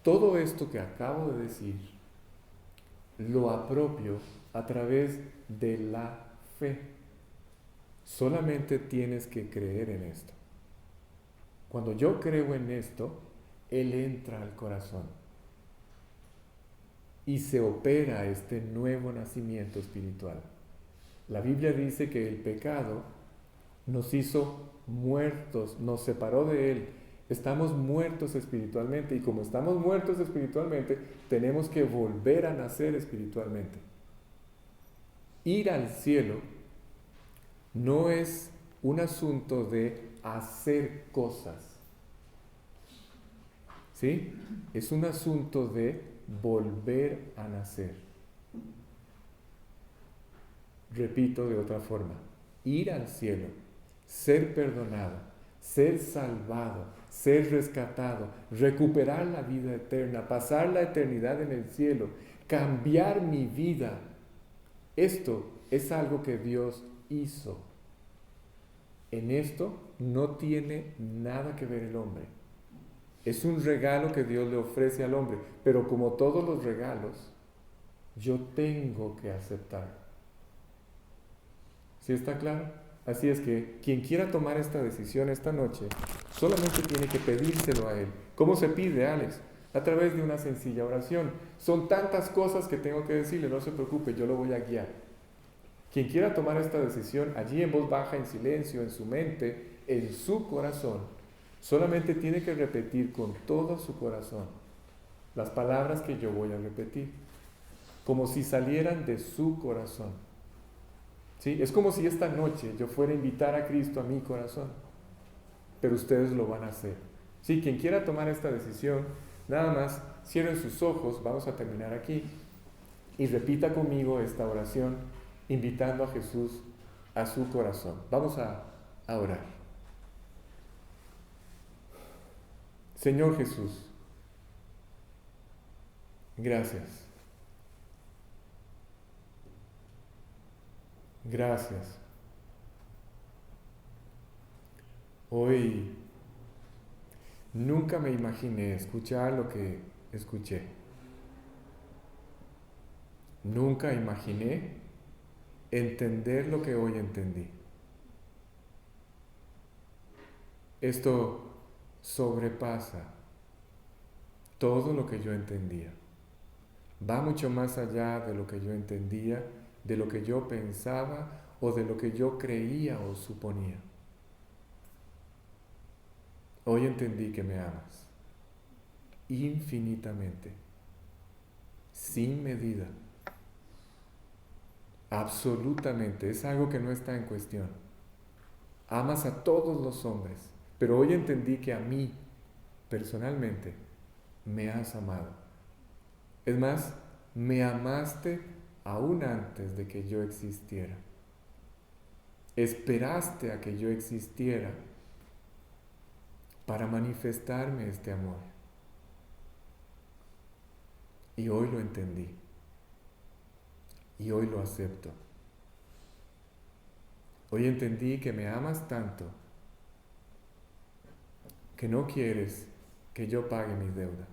[SPEAKER 1] Todo esto que acabo de decir lo apropio a través de la fe. Solamente tienes que creer en esto. Cuando yo creo en esto, Él entra al corazón y se opera este nuevo nacimiento espiritual. La Biblia dice que el pecado nos hizo muertos, nos separó de Él. Estamos muertos espiritualmente y como estamos muertos espiritualmente, tenemos que volver a nacer espiritualmente. Ir al cielo no es un asunto de hacer cosas, ¿sí? Es un asunto de volver a nacer. Repito de otra forma, ir al cielo, ser perdonado, ser salvado, ser rescatado, recuperar la vida eterna, pasar la eternidad en el cielo, cambiar mi vida. Esto es algo que Dios hizo. En esto no tiene nada que ver el hombre. Es un regalo que Dios le ofrece al hombre, pero como todos los regalos, yo tengo que aceptar. ¿Sí está claro? Así es que quien quiera tomar esta decisión esta noche, solamente tiene que pedírselo a Él. ¿Cómo se pide, Alex? A través de una sencilla oración. Son tantas cosas que tengo que decirle, no se preocupe, yo lo voy a guiar. Quien quiera tomar esta decisión, allí en voz baja, en silencio, en su mente, en su corazón, solamente tiene que repetir con todo su corazón: las palabras que yo voy a repetir, como si salieran de su corazón. ¿Sí? Es como si esta noche yo fuera a invitar a Cristo a mi corazón, pero ustedes lo van a hacer. Sí, quien quiera tomar esta decisión, nada más cierren sus ojos, vamos a terminar aquí, y repita conmigo esta oración, invitando a Jesús a su corazón. Vamos a orar. Señor Jesús, gracias. Gracias. Hoy nunca me imaginé escuchar lo que escuché. Nunca imaginé entender lo que hoy entendí. Esto sobrepasa todo lo que yo entendía. Va mucho más allá de lo que yo entendía, de lo que yo pensaba o de lo que yo creía o suponía. Hoy entendí que me amas infinitamente, sin medida, absolutamente. Es algo que no está en cuestión. Amas a todos los hombres, pero hoy entendí que a mí, personalmente, me has amado. Es más, me amaste aún antes de que yo existiera. Esperaste a que yo existiera para manifestarme este amor. Y hoy lo entendí. Y hoy lo acepto. Hoy entendí que me amas tanto que no quieres que yo pague mi deuda.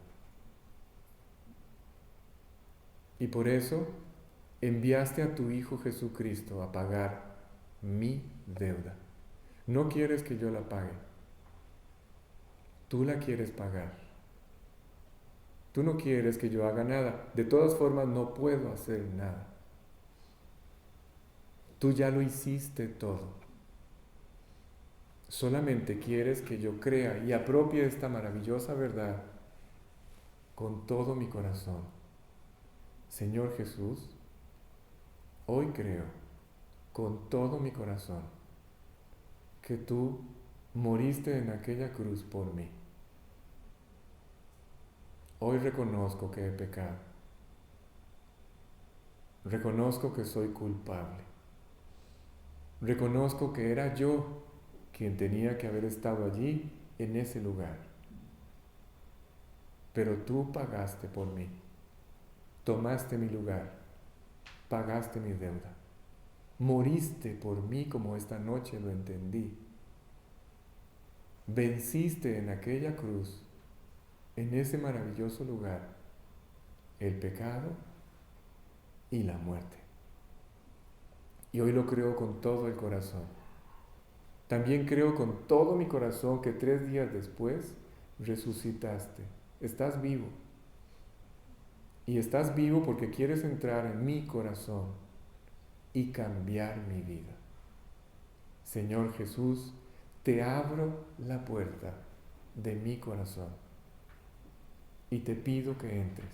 [SPEAKER 1] Y por eso enviaste a tu Hijo Jesucristo a pagar mi deuda. No quieres que yo la pague. Tú la quieres pagar. Tú no quieres que yo haga nada. De todas formas, no puedo hacer nada. Tú ya lo hiciste todo. Solamente quieres que yo crea y apropie esta maravillosa verdad con todo mi corazón. Señor Jesús, hoy creo con todo mi corazón que tú moriste en aquella cruz por mí. Hoy reconozco que he pecado. Reconozco que soy culpable. Reconozco que era yo quien tenía que haber estado allí, en ese lugar. Pero tú pagaste por mí. Tomaste mi lugar. Pagaste mi deuda. Moriste por mí como esta noche lo entendí. Venciste en aquella cruz, en ese maravilloso lugar, el pecado y la muerte. Y hoy lo creo con todo el corazón. También creo con todo mi corazón que 3 días después resucitaste. Estás vivo. Y estás vivo porque quieres entrar en mi corazón y cambiar mi vida. Señor Jesús, te abro la puerta de mi corazón y te pido que entres.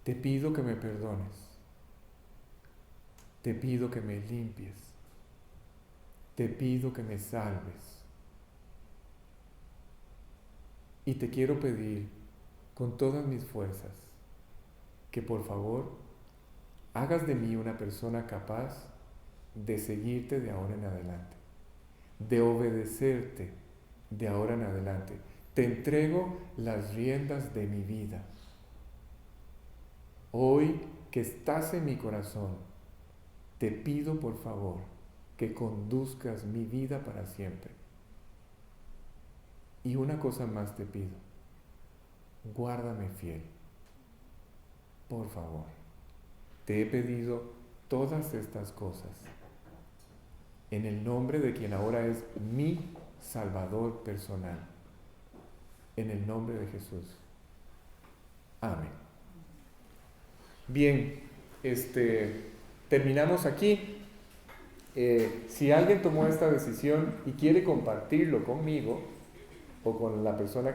[SPEAKER 1] Te pido que me perdones. Te pido que me limpies. Te pido que me salves. Y te quiero pedir con todas mis fuerzas que por favor hagas de mí una persona capaz de seguirte de ahora en adelante, de obedecerte de ahora en adelante. Te entrego las riendas de mi vida. Hoy que estás en mi corazón, te pido por favor que conduzcas mi vida para siempre. Y una cosa más te pido, guárdame fiel, por favor. Te he pedido todas estas cosas en el nombre de quien ahora es mi Salvador personal, en el nombre de Jesús. Amén. Bien, terminamos aquí. Si alguien tomó esta decisión y quiere compartirlo conmigo o con la persona